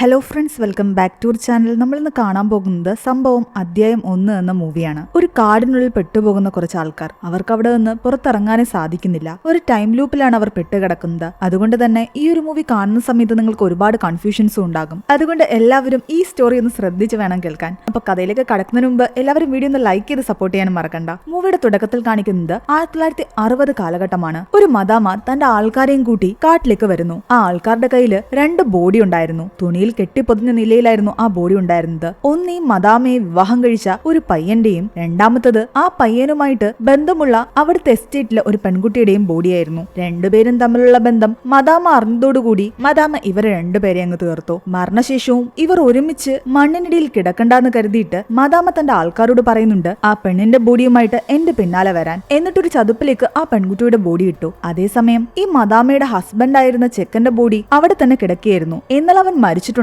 Hello friends, welcome back to our channel. നമ്മളിന്ന് കാണാൻ പോകുന്നത് സംഭവം അധ്യായം 1 എന്ന മൂവിയാണ്. ഒരു കാടിനുള്ളിൽ പെട്ടുപോകുന്ന കുറച്ച് ആൾക്കാർ. അവർക്ക് അവിടെ നിന്ന് പുറത്തിറങ്ങാനേ സാധിക്കുന്നില്ല. ഒരു ടൈം ലൂപ്പിലാണ് അവർ പെട്ടുകിടക്കുന്നത്. അതുകൊണ്ട് തന്നെ ഈ ഒരു മൂവി കാണുന്ന സമയത്ത് നിങ്ങൾക്ക് ഒരുപാട് കൺഫ്യൂഷൻസും ഉണ്ടാകും. അതുകൊണ്ട് എല്ലാവരും ഈ സ്റ്റോറി ഒന്ന് ശ്രദ്ധിച്ച് വേണം കേൾക്കാൻ. അപ്പൊ കഥയിലേക്ക് കടക്കുന്നതിന് മുമ്പ് എല്ലാവരും വീഡിയോ ഒന്ന് ലൈക്ക് ചെയ്ത് സപ്പോർട്ട് ചെയ്യാനും മറക്കണ്ട. മൂവിയുടെ തുടക്കത്തിൽ കാണിക്കുന്നത് 1960 കാലഘട്ടമാണ്. ഒരു മദാമ തന്റെ ആൾക്കാരെയും കൂട്ടി കാട്ടിലേക്ക് വരുന്നു. ആ ആൾക്കാരുടെ കയ്യിൽ 2 ബോഡി ഉണ്ടായിരുന്നു. തുണിയിൽ കെട്ടിപ്പൊതിഞ്ഞ നിലയിലായിരുന്നു ആ ബോഡി ഉണ്ടായിരുന്നത്. ഒന്ന് ഈ മദാമയെ വിവാഹം കഴിച്ച ഒരു പയ്യന്റെയും രണ്ടാമത്തത് ആ പയ്യനുമായിട്ട് ബന്ധമുള്ള അവിടുത്തെ എസ്റ്റേറ്റിലെ ഒരു പെൺകുട്ടിയുടെയും ബോഡിയായിരുന്നു. രണ്ടുപേരും തമ്മിലുള്ള ബന്ധം മദാമ അറിഞ്ഞതോടുകൂടി മദാമ ഇവരെ രണ്ടുപേരെ അങ്ങ് തീർത്തു. മരണശേഷവും ഇവർ ഒരുമിച്ച് മണ്ണിനിടയിൽ കിടക്കണ്ടെന്ന് കരുതിയിട്ട് മദാമ തന്റെ ആൾക്കാരോട് പറയുന്നുണ്ട്, ആ പെണ്ണിന്റെ ബോഡിയുമായിട്ട് എന്റെ പിന്നാലെ വരാൻ. എന്നിട്ടൊരു ചതുപ്പിലേക്ക് ആ പെൺകുട്ടിയുടെ ബോഡി ഇട്ടു. അതേസമയം ഈ മദാമയുടെ ഹസ്ബൻഡ് ആയിരുന്ന ചെക്കന്റെ ബോഡി അവിടെ തന്നെ കിടക്കുകയായിരുന്നു. എന്നാൽ അവൻ മരിച്ചിട്ടുണ്ടായിരുന്നില്ല.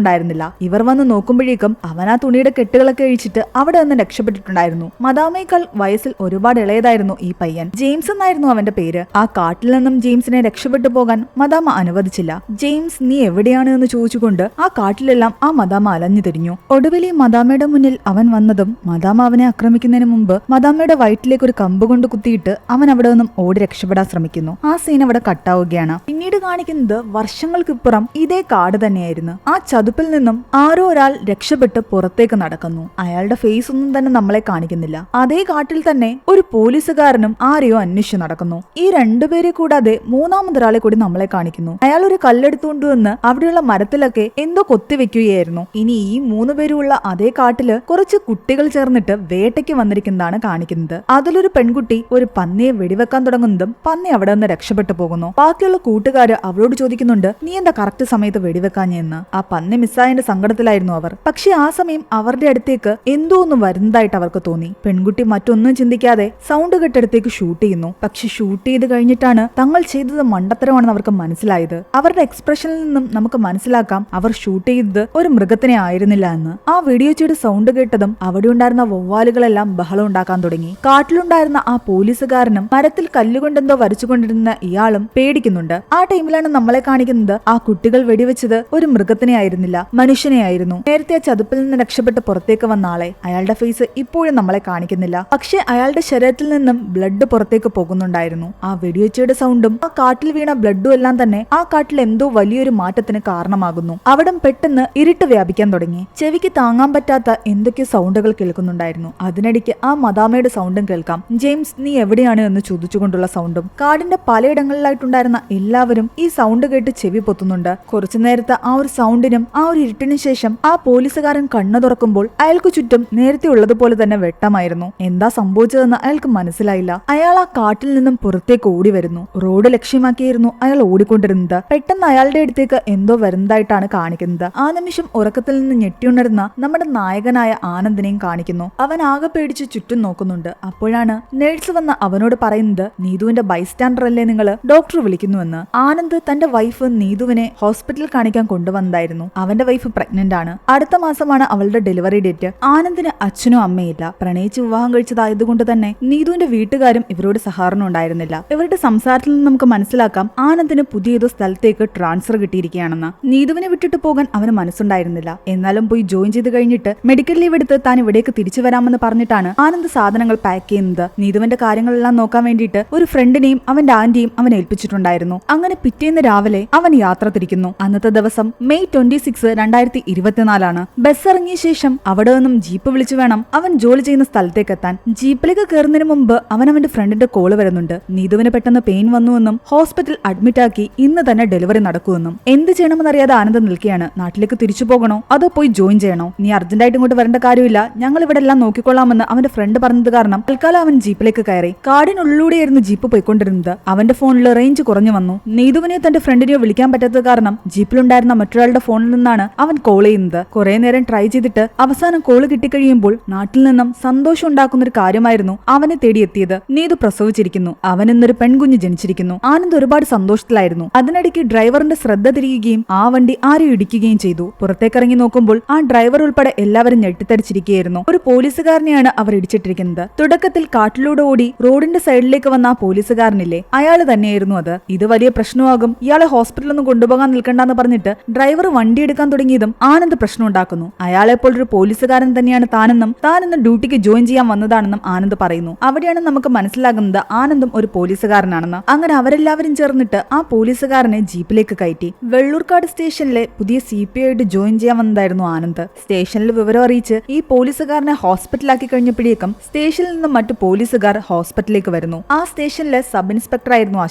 ഇവർ വന്ന് നോക്കുമ്പോഴേക്കും അവൻ ആ തുണിയുടെ കെട്ടുകളൊക്കെ അഴിച്ചിട്ട് അവിടെ നിന്ന് രക്ഷപ്പെട്ടിട്ടുണ്ടായിരുന്നു. മദാമയേക്കാൾ വയസ്സിൽ ഒരുപാട് ഇളയതായിരുന്നു ഈ പയ്യൻ. ജെയിംസ് എന്നായിരുന്നു അവന്റെ പേര്. ആ കാട്ടിൽ നിന്നും ജെയിംസിനെ രക്ഷപ്പെട്ടു പോകാൻ മദാമ അനുവദിച്ചില്ല. ജെയിംസ്, നീ എവിടെയാണ് എന്ന് ചോദിച്ചുകൊണ്ട് ആ കാട്ടിലെല്ലാം ആ മദാമ അലഞ്ഞു തിരിഞ്ഞു. ഒടുവിൽ ഈ മദാമയുടെ മുന്നിൽ അവൻ വന്നതും മദാമ അവനെ ആക്രമിക്കുന്നതിന് മുമ്പ് മദാമയുടെ വയറ്റിലേക്ക് ഒരു കമ്പ് കൊണ്ട് കുത്തിയിട്ട് അവൻ അവിടെ നിന്നും ഓടി രക്ഷപ്പെടാൻ ശ്രമിക്കുന്നു. ആ സീൻ അവിടെ കട്ടാവുകയാണ്. പിന്നീട് കാണിക്കുന്നത് വർഷങ്ങൾക്കിപ്പുറം ഇതേ കാട് തന്നെയായിരുന്നു. ആ ചതുപ്പിൽ നിന്നും ആരോ ഒരാൾ രക്ഷപ്പെട്ട് പുറത്തേക്ക് നടക്കുന്നു. അയാളുടെ ഫേസ് ഒന്നും തന്നെ നമ്മളെ കാണിക്കുന്നില്ല. അതേ കാട്ടിൽ തന്നെ ഒരു പോലീസുകാരനും ആരെയോ അന്വേഷിച്ച് നടക്കുന്നു. ഈ രണ്ടുപേരെ കൂടാതെ മൂന്നാമതൊരാളെ കൂടി നമ്മളെ കാണിക്കുന്നു. അയാൾ ഒരു കല്ലെടുത്തുകൊണ്ടുവന്ന് അവിടെയുള്ള മരത്തിലൊക്കെ എന്തോ കൊത്തിവെക്കുകയായിരുന്നു. ഇനി ഈ 3 പേരുള്ള അതേ കാട്ടില് കുറച്ച് കുട്ടികൾ ചേർന്നിട്ട് വേട്ടയ്ക്ക് വന്നിരിക്കുന്നതാണ് കാണിക്കുന്നത്. അതിലൊരു പെൺകുട്ടി ഒരു പന്നിയെ വെടിവെക്കാൻ തുടങ്ങുന്നതും പന്നി അവിടെ നിന്ന് രക്ഷപ്പെട്ടു പോകുന്നു. ബാക്കിയുള്ള കൂട്ടുകാര് അവളോട് ചോദിക്കുന്നുണ്ട്, നീ എന്താ കറക്റ്റ് സമയത്ത് വെടിവെക്കാഞ്ഞെന്ന്. ആ പന്നി മിസ്സായതിന്റെ സങ്കടത്തിലായിരുന്നു അവർ. പക്ഷെ ആ സമയം അവരുടെ അടുത്തേക്ക് എന്തോ ഒന്ന് വരുന്നതായിട്ട് അവർക്ക് തോന്നി. പെൺകുട്ടി മറ്റൊന്നും ചിന്തിക്കാതെ സൗണ്ട് കെട്ടടുത്തേക്ക് ഷൂട്ട് ചെയ്യുന്നു. പക്ഷെ ഷൂട്ട് ചെയ്ത് കഴിഞ്ഞിട്ടാണ് തങ്ങൾ ചെയ്തത് മണ്ടത്തരമാണെന്ന് അവർക്ക് മനസ്സിലായത്. അവരുടെ എക്സ്പ്രഷനിൽ നിന്നും നമുക്ക് മനസ്സിലാക്കാം അവർ ഷൂട്ട് ചെയ്തത് ഒരു മൃഗത്തിനെ ആയിരുന്നില്ല എന്ന്. ആ വെടിവെച്ചയുടെ സൗണ്ട് കേട്ടതും അവിടെ ഉണ്ടായിരുന്ന വവ്വാലുകളെല്ലാം ബഹളം ഉണ്ടാക്കാൻ തുടങ്ങി. കാട്ടിലുണ്ടായിരുന്ന ആ പോലീസുകാരനും മരത്തിൽ കല്ലുകൊണ്ടെന്തോ വരച്ചുകൊണ്ടിരുന്ന ഇയാളും പേടിക്കുന്നുണ്ട്. ആ ടൈമിലാണ് നമ്മളെ കാണിക്കുന്നത് ആ കുട്ടികൾ വെടിവെച്ചത് ഒരു മൃഗത്തിനെ ആയിരുന്നില്ല, മനുഷ്യനെയായിരുന്നു. നേരത്തെ ആ ചതുപ്പിൽ നിന്ന് രക്ഷപ്പെട്ട് പുറത്തേക്ക് വന്ന ആളെ. അയാളുടെ ഫേസ് ഇപ്പോഴും നമ്മളെ കാണിക്കുന്നില്ല. പക്ഷെ അയാളുടെ ശരീരത്തിൽ നിന്നും ബ്ലഡ് പുറത്തേക്ക് പോകുന്നുണ്ടായിരുന്നു. ആ വെടിവെച്ചയുടെ സൗണ്ടും ആ കാട്ടിൽ വീണ ബ്ലഡും എല്ലാം തന്നെ ആ കാട്ടിൽ എന്തോ വലിയൊരു മാറ്റത്തിന് കാരണമാകുന്നു. അവിടെ പെട്ടെന്ന് ഇരുട്ട് വ്യാപിക്കാൻ തുടങ്ങി. ചെവിക്ക് താങ്ങാൻ പറ്റാത്ത എന്തൊക്കെ സൗണ്ടുകൾ കേൾക്കുന്നുണ്ടായിരുന്നു. അതിനിടയ്ക്ക് ആ മദാമയുടെ സൗണ്ടും കേൾക്കാം. ജെയിംസ്, നീ എവിടെയാണ് എന്ന് ചോദിച്ചുകൊണ്ടുള്ള സൗണ്ടും. കാടിന്റെ പലയിടങ്ങളിലായിട്ടുണ്ടായിരുന്ന എല്ലാവരും ഈ സൗണ്ട് കേട്ട് ചെവി പൊത്തുന്നുണ്ട്. കുറച്ചു നേരത്തെ ആ ഒരു സൗണ്ടിനും ആ ഒരു ഇരുട്ടിനു ശേഷം ആ പോലീസുകാരൻ കണ്ണു തുറക്കുമ്പോൾ അയാൾക്ക് ചുറ്റും നേരത്തെ ഉള്ളതുപോലെ തന്നെ വെട്ടമായിരുന്നു. എന്താ സംഭവിച്ചതെന്ന് അയാൾക്ക് മനസ്സിലായില്ല. അയാൾ ആ കാട്ടിൽ നിന്നും പുറത്തേക്ക് ഓടി വരുന്നു. റോഡ് ലക്ഷ്യമാക്കിയായിരുന്നു അയാൾ ഓടിക്കൊണ്ടിരുന്നത്. പെട്ടെന്ന് അയാളുടെ അടുത്തേക്ക് എന്തോ വരുന്നതായിട്ടാണ് കാണിക്കുന്നത്. ആ നിമിഷം ഉറക്കത്തിൽ നിന്ന് ഞെട്ടിയുണർന്ന നമ്മുടെ നായകനായ ആനന്ദിനെയും കാണിക്കുന്നു. അവൻ ആകെ പേടിച്ച് ചുറ്റും നോക്കുന്നുണ്ട്. അപ്പോഴാണ് നേഴ്സ് വന്ന് അവനോട് പറയുന്നത്, നീതുവിന്റെ ബൈസ്റ്റാൻഡർ അല്ലേ നിങ്ങൾ, ഡോക്ടർ വിളിക്കുന്നുവെന്ന്. ആനന്ദ് തന്റെ വൈഫ് നീതുവിനെ ഹോസ്പിറ്റലിൽ കാണിക്കാൻ കൊണ്ടുവന്നതായിരുന്നു. അവന്റെ വൈഫ് പ്രഗ്നന്റ് ആണ്. അടുത്ത മാസമാണ് അവളുടെ ഡെലിവറി ഡേറ്റ്. ആനന്ദിന് അച്ഛനോ അമ്മയില്ല. പ്രണയിച്ച് വിവാഹം കഴിച്ചതായതുകൊണ്ട് തന്നെ നീതുവിന്റെ വീട്ടുകാരും ഇവരോട് സഹകരണം ഉണ്ടായിരുന്നില്ല. ഇവരുടെ സംസാരത്തിൽ നിന്ന് നമുക്ക് മനസ്സിലാക്കാം ആനന്ദിന് പുതിയതോ സ്ഥലത്തേക്ക് ട്രാൻസ്ഫർ കിട്ടിയിരിക്കുകയാണെന്ന്. നീതുവിനെ വിട്ടിട്ട് പോകാൻ അവന് മനസ്സുണ്ടായിരുന്നില്ല. എന്നാലും പോയി ജോയിൻ ചെയ്ത് കഴിഞ്ഞിട്ട് മെഡിക്കൽ ലീവ് എടുത്ത് താൻ ഇവിടേക്ക് തിരിച്ചു വരാമെന്ന് പറഞ്ഞിട്ടാണ് ആനന്ദ് സാധനങ്ങൾ പാക്ക് ചെയ്യുന്നത്. നീതുവിന്റെ കാര്യങ്ങളെല്ലാം നോക്കാൻ വേണ്ടിയിട്ട് ഒരു ഫ്രണ്ടിനെയും അവന്റെ ആന്റിയും അവൻ ഏൽപ്പിച്ചിട്ടുണ്ടായിരുന്നു. അങ്ങനെ പിറ്റേന്ന് രാവിലെ അവൻ യാത്ര തിരിക്കുന്നു. അന്നത്തെ ദിവസം മെയ് 26, 2024 ബസ് ഇറങ്ങിയ ശേഷം അവിടെ നിന്നും ജീപ്പ് വിളിച്ചു വേണം അവൻ ജോലി ചെയ്യുന്ന സ്ഥലത്തേക്ക് എത്താൻ. ജീപ്പിലേക്ക് കയറുന്നതിന് മുമ്പ് അവന്റെ ഫ്രണ്ടിന്റെ കോള് വരുന്നുണ്ട്. നീതുവിന് പെട്ടെന്ന് പെയിൻ വന്നുവെന്നും ഹോസ്പിറ്റൽ അഡ്മിറ്റ് ആക്കി ഇന്ന് തന്നെ ഡെലിവറി നടക്കുമെന്നും. എന്ത് ചെയ്യണമെന്നറിയാതെ ആനന്ദ് നിൽക്കുകയാണ്. നാട്ടിലേക്ക് തിരിച്ചു പോകണോ അതോ പോയി ജോയിൻ ചെയ്യണോ? നീ അർജന്റായിട്ട് ഇങ്ങോട്ട് വരേണ്ട കാര്യമില്ല, ഞങ്ങൾ ഇവിടെ എല്ലാം നോക്കിക്കൊള്ളാമെന്ന് അവന്റെ ഫ്രണ്ട് പറഞ്ഞത് കാരണം തൽക്കാലം അവൻ ജീപ്പിലേക്ക് കയറി. കാടിനുള്ളിലൂടെയായിരുന്നു ജീപ്പ് പോയിക്കൊണ്ടിരുന്നത്. അവന്റെ ഫോണിൽ റേഞ്ച് കുറഞ്ഞു വന്നു. നീതുവിനെയോ തന്റെ ഫ്രണ്ടിനെയോ വിളിക്കാൻ പറ്റാത്തത് കാരണം ജീപ്പിലുണ്ടായിരുന്ന മറ്റൊരാളുടെ ഫോണിൽ നിന്നാണ് അവൻ കോൾ ചെയ്യുന്നത്. കുറെ നേരം ട്രൈ ചെയ്തിട്ട് അവസാനം കോള് കിട്ടിക്കഴിയുമ്പോൾ നാട്ടിൽ നിന്നും സന്തോഷം ഉണ്ടാക്കുന്ന ഒരു കാര്യമായിരുന്നു അവനെ തേടിയെത്തിയത്. നീതു പ്രസവിച്ചിരിക്കുന്നു. അവൻ ഇന്നൊരു പെൺകുഞ്ഞ് ജനിച്ചിരിക്കുന്നു. ആനന്ദ് ഒരുപാട് സന്തോഷത്തിലായിരുന്നു. അതിനിടയ്ക്ക് ഡ്രൈവറിന്റെ ശ്രദ്ധ തിരിയുകയും ആ വണ്ടി ആരും ഇടിക്കുകയും ചെയ്തു. പുറത്തേക്കിറങ്ങി നോക്കുമ്പോൾ ആ ഡ്രൈവർ ഉൾപ്പെടെ എല്ലാവരും ഞെട്ടിത്തരിച്ചിരിക്കുകയായിരുന്നു. ഒരു പോലീസുകാരനെയാണ് അവർ ഇടിച്ചിട്ടിരിക്കുന്നത്. തുടക്കത്തിൽ കാട്ടിലൂടെ ഓടി റോഡിന്റെ സൈഡിലേക്ക് വന്ന ആ പോലീസുകാരനില്ലേ, അയാൾ തന്നെയായിരുന്നു അത്. ഇത് വലിയ പ്രശ്നമാകും, ഇയാളെ ഹോസ്പിറ്റലൊന്നും കൊണ്ടുപോകാൻ നിൽക്കണ്ടെന്ന് പറഞ്ഞിട്ട് ഡ്രൈവർ വണ്ടി എടുക്കാൻ തുടങ്ങിയതും ആനന്ദ് പ്രശ്നം ഉണ്ടാക്കുന്നു. അയാളെപ്പോൾ ഒരു പോലീസുകാരൻ തന്നെയാണ് താനെന്നും താനിന്ന് ഡ്യൂട്ടിക്ക് ജോയിൻ ചെയ്യാൻ വന്നതാണെന്നും ആനന്ദ് പറയുന്നു. അവിടെയാണ് നമുക്ക് മനസ്സിലാകുന്നത് ആനന്ദും ഒരു പോലീസുകാരനാണെന്ന്. അങ്ങനെ അവരെല്ലാവരും ചേർന്നിട്ട് ആ പോലീസുകാരനെ ജീപ്പിലേക്ക് കയറ്റി. വെള്ളൂർക്കാട് സ്റ്റേഷനിലെ പുതിയ CPI ആയിട്ട് ജോയിൻ ചെയ്യാൻ വന്നതായിരുന്നു ആനന്ദ്. സ്റ്റേഷനിൽ വിവരം അറിയിച്ച് ഈ പോലീസുകാരനെ ഹോസ്പിറ്റലാക്കി കഴിഞ്ഞപ്പോഴേക്കും സ്റ്റേഷനിൽ നിന്നും മറ്റു പോലീസുകാർ ഹോസ്പിറ്റലിലേക്ക് വരുന്നു. ആ സ്റ്റേഷനിലെ സബ് ഇൻസ്പെക്ടർ ആയിരുന്നു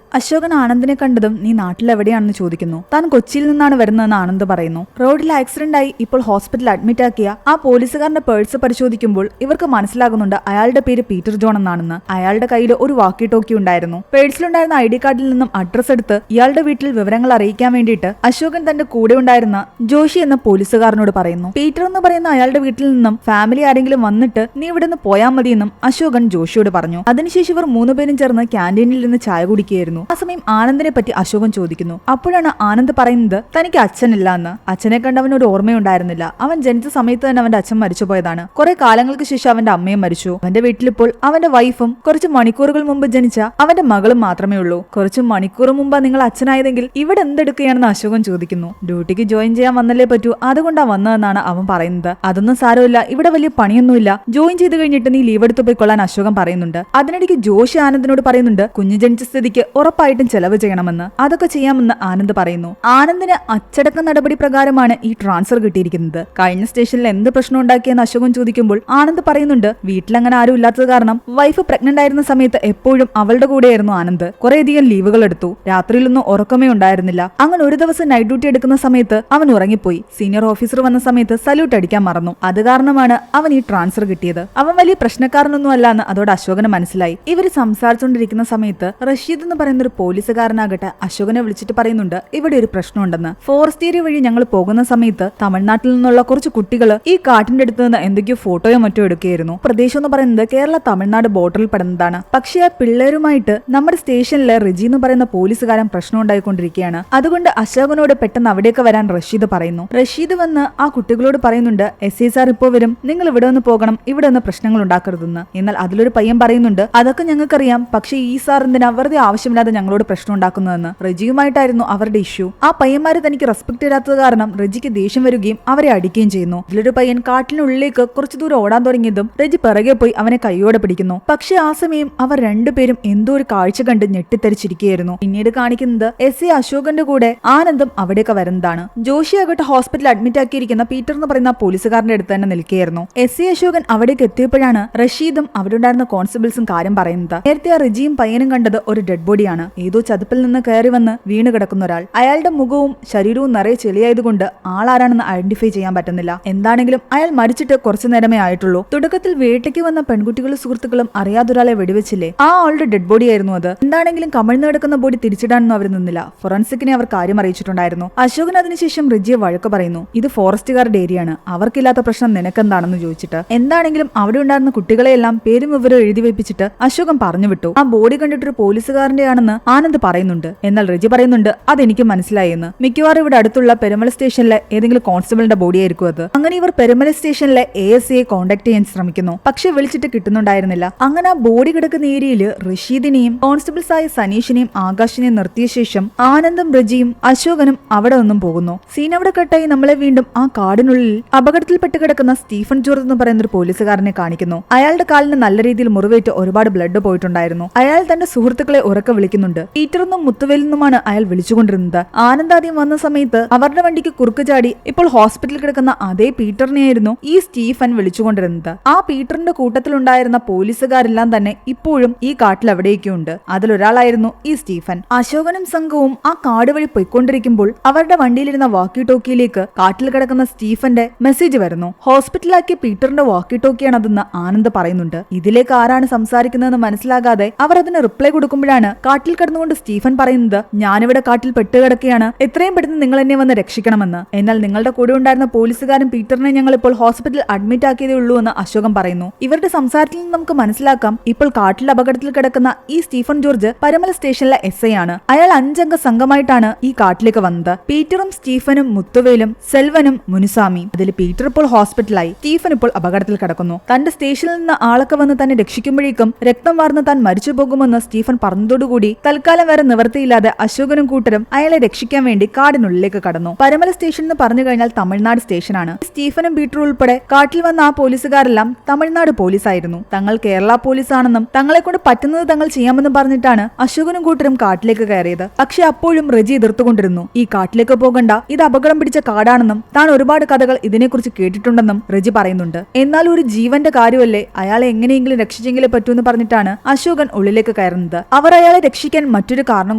അശോകൻ ആനന്ദിനെ കണ്ടതും നീ നാട്ടിലെവിടെയാണെന്ന് ചോദിക്കുന്നു. താൻ കൊച്ചിയിൽ നിന്നാണ് വരുന്നതെന്ന് ആനന്ദ് പറയുന്നു. റോഡിൽ ആക്സിഡന്റ് ആയി ഇപ്പോൾ ഹോസ്പിറ്റലിൽ അഡ്മിറ്റ് ആക്കിയ ആ പോലീസുകാരന്റെ പേഴ്സ് പരിശോധിക്കുമ്പോൾ ഇവർക്ക് മനസ്സിലാകുന്നുണ്ട് അയാളുടെ പേര് പീറ്റർ ജോൺ എന്നാണെന്ന്. അയാളുടെ കയ്യിൽ ഒരു വാക്കി ടോക്കി ഉണ്ടായിരുന്നു. പേഴ്സിലുണ്ടായിരുന്ന ID കാർഡിൽ നിന്നും അഡ്രസ് എടുത്ത് ഇയാളുടെ വീട്ടിൽ വിവരങ്ങൾ അറിയിക്കാൻ വേണ്ടിയിട്ട് അശോകൻ തന്റെ കൂടെ ഉണ്ടായിരുന്ന ജോഷി എന്ന പോലീസുകാരനോട് പറയുന്നു. പീറ്റർ എന്ന് പറയുന്ന അയാളുടെ വീട്ടിൽ നിന്നും ഫാമിലി ആരെങ്കിലും വന്നിട്ട് നീ ഇവിടെ നിന്ന് പോയാൽ മതിയെന്നും അശോകൻ ജോഷിയോട് പറഞ്ഞു. അതിനുശേഷം ഇവർ 3 പേരും ചേർന്ന് ക്യാന്റീനിൽ നിന്ന് ചായ കുടിക്കുകയായിരുന്നു. ആ സമയം ആനന്ദിനെ പറ്റി അശോകൻ ചോദിക്കുന്നു. അപ്പോഴാണ് ആനന്ദ് പറയുന്നത് തനിക്ക് അച്ഛനില്ല എന്ന്. അച്ഛനെ കണ്ടവൻ ഒരു ഓർമ്മയുണ്ടായിരുന്നില്ല. അവൻ ജനിച്ച സമയത്ത് തന്നെ അവന്റെ അച്ഛൻ മരിച്ചുപോയതാണ്. കുറെ കാലങ്ങൾക്ക് ശേഷം അവന്റെ അമ്മയും മരിച്ചു. അവന്റെ വീട്ടിലിപ്പോൾ അവന്റെ വൈഫും കുറച്ച് മണിക്കൂറുകൾ മുമ്പ് ജനിച്ച അവന്റെ മകളും മാത്രമേ ഉള്ളൂ. കുറച്ച് മണിക്കൂർ മുമ്പാ നിങ്ങൾ അച്ഛനായതെങ്കിൽ ഇവിടെ എന്തെടുക്കുകയാണെന്ന് അശോകൻ ചോദിക്കുന്നു. ഡ്യൂട്ടിക്ക് ജോയിൻ ചെയ്യാൻ വന്നല്ലേ പറ്റൂ, അതുകൊണ്ടാ വന്നതെന്നാണ് അവൻ പറയുന്നത്. അതൊന്നും സാരമില്ല, ഇവിടെ വലിയ പണിയൊന്നുമില്ല, ജോയിൻ ചെയ്ത് കഴിഞ്ഞിട്ട് നീ ലീവ് എടുത്തു പോയിക്കൊള്ളാൻ അശോകൻ പറയുന്നുണ്ട്. അതിനിടയ്ക്ക് ജോഷി ആനന്ദിനോട് പറയുന്നുണ്ട് കുഞ്ഞു ജനിച്ച സ്ഥിതിക്ക് ഉറപ്പായിട്ടും ചെലവ് ചെയ്യണമെന്ന്. അതൊക്കെ ചെയ്യാമെന്ന് ആനന്ദ് പറയുന്നു. ആനന്ദിന് അച്ചടക്ക നടപടി പ്രകാരമാണ് ഈ ട്രാൻസ്ഫർ കിട്ടിയിരിക്കുന്നത്. കഴിഞ്ഞ സ്റ്റേഷനിൽ എന്ത് പ്രശ്നം ഉണ്ടാക്കിയെന്ന് അശോകൻ ചോദിക്കുമ്പോൾ ആനന്ദ് പറയുന്നുണ്ട് വീട്ടിലങ്ങനെ ആരും ഇല്ലാത്തത് കാരണം വൈഫ് പ്രഗ്നന്റ് ആയിരുന്ന സമയത്ത് എപ്പോഴും അവളുടെ കൂടെയായിരുന്നു ആനന്ദ്. കുറേയധികം ലീവുകൾ എടുത്തു. രാത്രിയിലൊന്നും ഉറക്കമേ ഉണ്ടായിരുന്നില്ല. അങ്ങനെ ഒരു ദിവസം നൈറ്റ് ഡ്യൂട്ടി എടുക്കുന്ന സമയത്ത് അവൻ ഉറങ്ങിപ്പോയി. സീനിയർ ഓഫീസർ വന്ന സമയത്ത് സല്യൂട്ട് അടിക്കാൻ മറന്നു. അത് കാരണമാണ് അവൻ ഈ ട്രാൻസ്ഫർ കിട്ടിയത്. അവൻ വലിയ പ്രശ്നക്കാരനൊന്നും അല്ലാന്ന് അതോടെ അശോകന് മനസ്സിലായി. ഇവര് സംസാരിച്ചുകൊണ്ടിരിക്കുന്ന സമയത്ത് റഷീദ് എന്ന് പറയുന്ന ഒരു പോലീസുകാരനാകട്ടെ അശോകനെ വിളിച്ചിട്ട് പറയുന്നുണ്ട് ഇവിടെ ഒരു പ്രശ്നമുണ്ടെന്ന്. ഫോറസ്റ്റ് ഏരിയ വഴി ഞങ്ങൾ പോകുന്ന സമയത്ത് തമിഴ്നാട്ടിൽ നിന്നുള്ള കുറച്ച് കുട്ടികൾ ഈ കാട്ടിന്റെ അടുത്ത് നിന്ന് എന്തൊക്കെയോ ഫോട്ടോയോ മറ്റോ എടുക്കുകയായിരുന്നു. പ്രദേശം എന്ന് പറയുന്നത് കേരള തമിഴ്നാട് ബോർഡറിൽ പെടുന്നതാണ്. പക്ഷേ ആ പിള്ളേരുമായിട്ട് നമ്മുടെ സ്റ്റേഷനിലെ റിജി എന്ന് പറയുന്ന പോലീസുകാരൻ പ്രശ്നം ഉണ്ടായിക്കൊണ്ടിരിക്കുകയാണ്. അതുകൊണ്ട് അശോകനോട് പെട്ടെന്ന് അവിടേക്ക് വരാൻ റഷീദ് പറയുന്നു. റഷീദ് വന്ന് ആ കുട്ടികളോട് പറയുന്നുണ്ട് SI സാർ ഇപ്പോ വരും, നിങ്ങൾ ഇവിടെ നിന്ന് പോകണം, ഇവിടെ നിന്ന് പ്രശ്നങ്ങൾ ഉണ്ടാക്കരുതെന്ന്. എന്നാൽ അതിലൊരു പയ്യൻ പറയുന്നുണ്ട് അതൊക്കെ ഞങ്ങൾക്കറിയാം, പക്ഷേ ഈ സാർ എന്തിനാ വെറുതെ ആവശ്യമില്ലാതെ ഞങ്ങളോട് പ്രശ്നം ഉണ്ടാക്കുന്നതെന്ന്. റജിയുമായിട്ടായിരുന്നു അവരുടെ ഇഷ്യൂ. ആ പയ്യന്മാര് തനിക്ക് റെസ്പെക്ട് ചെയ്താത്തത് കാരണം റജിക്ക് ദേഷ്യം വരികയും അവരെ അടിക്കുകയും ചെയ്യുന്നു. ഇതിലൊരു പയ്യൻ കാട്ടിനുള്ളിലേക്ക് കുറച്ചു ദൂരം ഓടാൻ തുടങ്ങിയതും റജി പിറകെ പോയി അവനെ കൈയോടെ പിടിക്കുന്നു. പക്ഷെ ആ സമയം അവർ രണ്ടുപേരും എന്തോ ഒരു കാഴ്ച കണ്ട് ഞെട്ടിത്തരിച്ചിരിക്കുകയായിരുന്നു. പിന്നീട് കാണിക്കുന്നത് SI അശോകന്റെ കൂടെ ആനന്ദും അവിടേക്ക് വരുന്നതാണ്. ജോഷി ആകട്ടെ ഹോസ്പിറ്റലിൽ അഡ്മിറ്റ് ആക്കിയിരിക്കുന്ന പീറ്റർ എന്ന് പറയുന്ന പോലീസുകാരന്റെ അടുത്ത് തന്നെ നിൽക്കുകയായിരുന്നു. SI അശോകൻ അവിടേക്ക് എത്തിയപ്പോഴാണ് റഷീദും അവിടെ ഉണ്ടായിരുന്ന കോൺസ്റ്റബിൾസും കാര്യം പറയുന്നത്. നേരത്തെ ആ റിജിയും പയ്യനും കണ്ടത് ഒരു ഡെഡ് ബോഡിയാണ്. ഏതോ ചതുപ്പിൽ നിന്ന് കയറി വന്ന് വീണ് കിടക്കുന്ന ഒരാൾ. അയാളുടെ മുഖവും ശരീരവും നിറയെ ചെളിയായതുകൊണ്ട് ആളാരാണെന്ന് ഐഡന്റിഫൈ ചെയ്യാൻ പറ്റുന്നില്ല. എന്താണെങ്കിലും അയാൾ മരിച്ചിട്ട് കുറച്ചു നേരമേ ആയിട്ടുള്ളൂ. തുടക്കത്തിൽ വേട്ടയ്ക്ക് വന്ന പെൺകുട്ടികളും സുഹൃത്തുക്കളും അറിയാതൊരാളെ വെടിവെച്ചില്ലേ, ആ ആളുടെ ഡെഡ് ബോഡി ആയിരുന്നു അത്. എന്താണെങ്കിലും കമിഴ്ന്നു കിടക്കുന്ന ബോഡി തിരിച്ചിടാനൊന്നും അവർ നിന്നില്ല. ഫോറൻസിക്കിനെ അവർ കാര്യം അറിയിച്ചിട്ടുണ്ടായിരുന്നു. അശോകൻ അതിനുശേഷം റിജിയെ വഴക്ക് പറയുന്നു. ഇത് ഫോറസ്റ്റുകാരുടെ ഏരിയയാണ്, അവർക്കില്ലാത്ത പ്രശ്നം നിനക്കെന്താണെന്ന് ചോദിച്ചിട്ട്. എന്താണെങ്കിലും അവിടെ ഉണ്ടായിരുന്ന കുട്ടികളെയെല്ലാം പേരും വിവരം എഴുതി വെപ്പിച്ചിട്ട് അശോകൻ പറഞ്ഞു വിട്ടു. ആ ബോഡി കണ്ടിട്ടൊരു പോലീസുകാരന്റെ ആണെന്ന് ആനന്ദ് പറയുന്നുണ്ട്. എന്നാൽ റിജി പറയുന്നുണ്ട് അതെനിക്ക് മനസ്സിലായി എന്ന്. മിക്കവാറും ഇവിടെ അടുത്തുള്ള പെരുമല സ്റ്റേഷനിലെ ഏതെങ്കിലും കോൺസ്റ്റബിളിന്റെ ബോഡി ആയിരിക്കും അത്. അങ്ങനെ ഇവർ പെരുമല സ്റ്റേഷനിലെ ASIയെ കോൺടാക്ട് ചെയ്യാൻ ശ്രമിക്കുന്നു. പക്ഷെ വിളിച്ചിട്ട് കിട്ടുന്നുണ്ടായിരുന്നില്ല. അങ്ങനെ ആ ബോഡി കിടക്കുന്ന ഏരിയയിൽ റഷീദിനെയും കോൺസ്റ്റബിൾസ് ആയ സനീഷിനെയും ആകാശിനെയും നിർത്തിയ ശേഷം ആനന്ദും റജിയും അശോകനും അവിടെ നിന്നും പോകുന്നു. സീൻ അവിടെ കട്ടായി നമ്മളെ വീണ്ടും ആ കാടിനുള്ളിൽ അപകടത്തിൽപ്പെട്ട് കിടക്കുന്ന സ്റ്റീഫൻ ജോർജ് എന്ന് പറയുന്ന ഒരു പോലീസുകാരനെ കാണിക്കുന്നു. അയാളുടെ കാലിന് നല്ല രീതിയിൽ മുറിവേറ്റ് ഒരുപാട് ബ്ലഡ് പോയിട്ടുണ്ടായിരുന്നു. അയാൾ തന്റെ സുഹൃത്തുക്കളെ ഉറക്കെ വിളിക്കുന്നുണ്ട്. പീറ്റർ എന്നും മുത്തുവേൽ നിന്നുമാണ് അയാൾ വിളിച്ചുകൊണ്ടിരുന്നത്. ആനന്ദ് ആദ്യം വന്ന സമയത്ത് അവരുടെ വണ്ടിക്ക് കുറുക്ക് ചാടി ഇപ്പോൾ ഹോസ്പിറ്റലിൽ കിടക്കുന്ന അതേ പീറ്ററിനെയായിരുന്നു ഈ സ്റ്റീഫൻ വിളിച്ചുകൊണ്ടിരുന്നത്. ആ പീറ്ററിന്റെ കൂട്ടത്തിലുണ്ടായിരുന്ന പോലീസുകാരെല്ലാം തന്നെ ഇപ്പോഴും ഈ കാട്ടിൽ എവിടെയൊക്കെയുണ്ട്. അതിലൊരാളായിരുന്നു ഈ സ്റ്റീഫൻ. അശോകനും സംഘവും ആ കാട് വഴി പോയിക്കൊണ്ടിരിക്കുമ്പോൾ അവരുടെ വണ്ടിയിലിരുന്ന വാക്കി ടോക്കിയിലേക്ക് കാട്ടിൽ കിടക്കുന്ന സ്റ്റീഫന്റെ മെസ്സേജ് വരുന്നു. ഹോസ്പിറ്റലാക്കിയ പീറ്ററിന്റെ വാക്കി ടോക്കിയാണ് അതെന്ന് ആനന്ദ് പറയുന്നുണ്ട്. ഇതിലേക്ക് ആരാണ് സംസാരിക്കുന്നതെന്ന് മനസ്സിലാകാതെ അവർ അതിന് റിപ്ലൈ കൊടുക്കുമ്പോഴാണ് കാട്ടിൽ കിടന്നുകൊണ്ട് സ്റ്റീഫൻ പറയുന്നത് ഞാനിവിടെ കാട്ടിൽ പെട്ടുകിടക്കുകയാണ്, എത്രയും പെട്ടെന്ന് നിങ്ങൾ എന്നെ വന്ന് രക്ഷിക്കണമെന്ന്. എന്നാൽ നിങ്ങളുടെ കൂടെ ഉണ്ടായിരുന്ന പോലീസുകാരൻ പീറ്ററിനെ ഞങ്ങൾ ഇപ്പോൾ ഹോസ്പിറ്റലിൽ അഡ്മിറ്റ് ആക്കിയതേ ഉള്ളൂ എന്ന് അശോകൻ പറയുന്നു. ഇവരുടെ സംസാരത്തിൽ നിന്ന് നമുക്ക് മനസ്സിലാക്കാം ഇപ്പോൾ കാട്ടിൽ അപകടത്തിൽ കിടക്കുന്ന ഈ സ്റ്റീഫൻ ജോർജ് പരമല സ്റ്റേഷനിലെ SI ആണ്. അയാൾ 5 അംഗ സംഘമായിട്ടാണ് ഈ കാട്ടിലേക്ക് വന്നത്. പീറ്ററും സ്റ്റീഫനും മുത്തുവേലും സെൽവനും മുനുസാമിയും. അതിൽ പീറ്റർ ഇപ്പോൾ ഹോസ്പിറ്റലായി, സ്റ്റീഫൻ ഇപ്പോൾ അപകടത്തിൽ കിടക്കുന്നു. തന്റെ സ്റ്റേഷനിൽ നിന്ന് ആളൊക്കെ വന്ന് തന്നെ രക്ഷിക്കുമ്പോഴേക്കും രക്തം വാർന്ന് താൻ മരിച്ചു പോകുമെന്ന് സ്റ്റീഫൻ പറഞ്ഞതോടുകൂടി തൽക്കാലം വരെ നിവൃത്തിയില്ലാതെ അശോകനും കൂട്ടരും അയാളെ രക്ഷിക്കാൻ വേണ്ടി കാടിനുള്ളിലേക്ക് കടന്നു. എത്തുന്നു. പരമല സ്റ്റേഷൻ എന്ന് പറഞ്ഞു കഴിഞ്ഞാൽ തമിഴ്നാട് സ്റ്റേഷനാണ്. സ്റ്റീഫനും പീറ്ററും ഉൾപ്പെടെ കാട്ടിൽ വന്ന ആ പോലീസുകാരെല്ലാം തമിഴ്നാട് പോലീസായിരുന്നു. തങ്ങൾ കേരള പോലീസാണെന്നും തങ്ങളെ കൊണ്ട് പറ്റുന്നത് തങ്ങൾ ചെയ്യാമെന്നും പറഞ്ഞിട്ടാണ് അശോകനും കൂട്ടരും കാട്ടിലേക്ക് കയറിയത്. പക്ഷെ അപ്പോഴും റെജി എതിർത്തുകൊണ്ടിരുന്നു. ഈ കാട്ടിലേക്ക് പോകണ്ട, ഇത് അപകടം പിടിച്ച കാടാണെന്നും താൻ ഒരുപാട് കഥകൾ ഇതിനെക്കുറിച്ച് കേട്ടിട്ടുണ്ടെന്നും റെജി പറയുന്നുണ്ട്. എന്നാൽ ഒരു ജീവന്റെ കാര്യമല്ലേ, അയാളെ എങ്ങനെയെങ്കിലും രക്ഷിച്ചെങ്കിലേ പറ്റൂന്ന് പറഞ്ഞിട്ടാണ് അശോകൻ ഉള്ളിലേക്ക് കയറുന്നത്. അവർ അയാളെ രക്ഷിക്കാൻ മറ്റൊരു കാരണം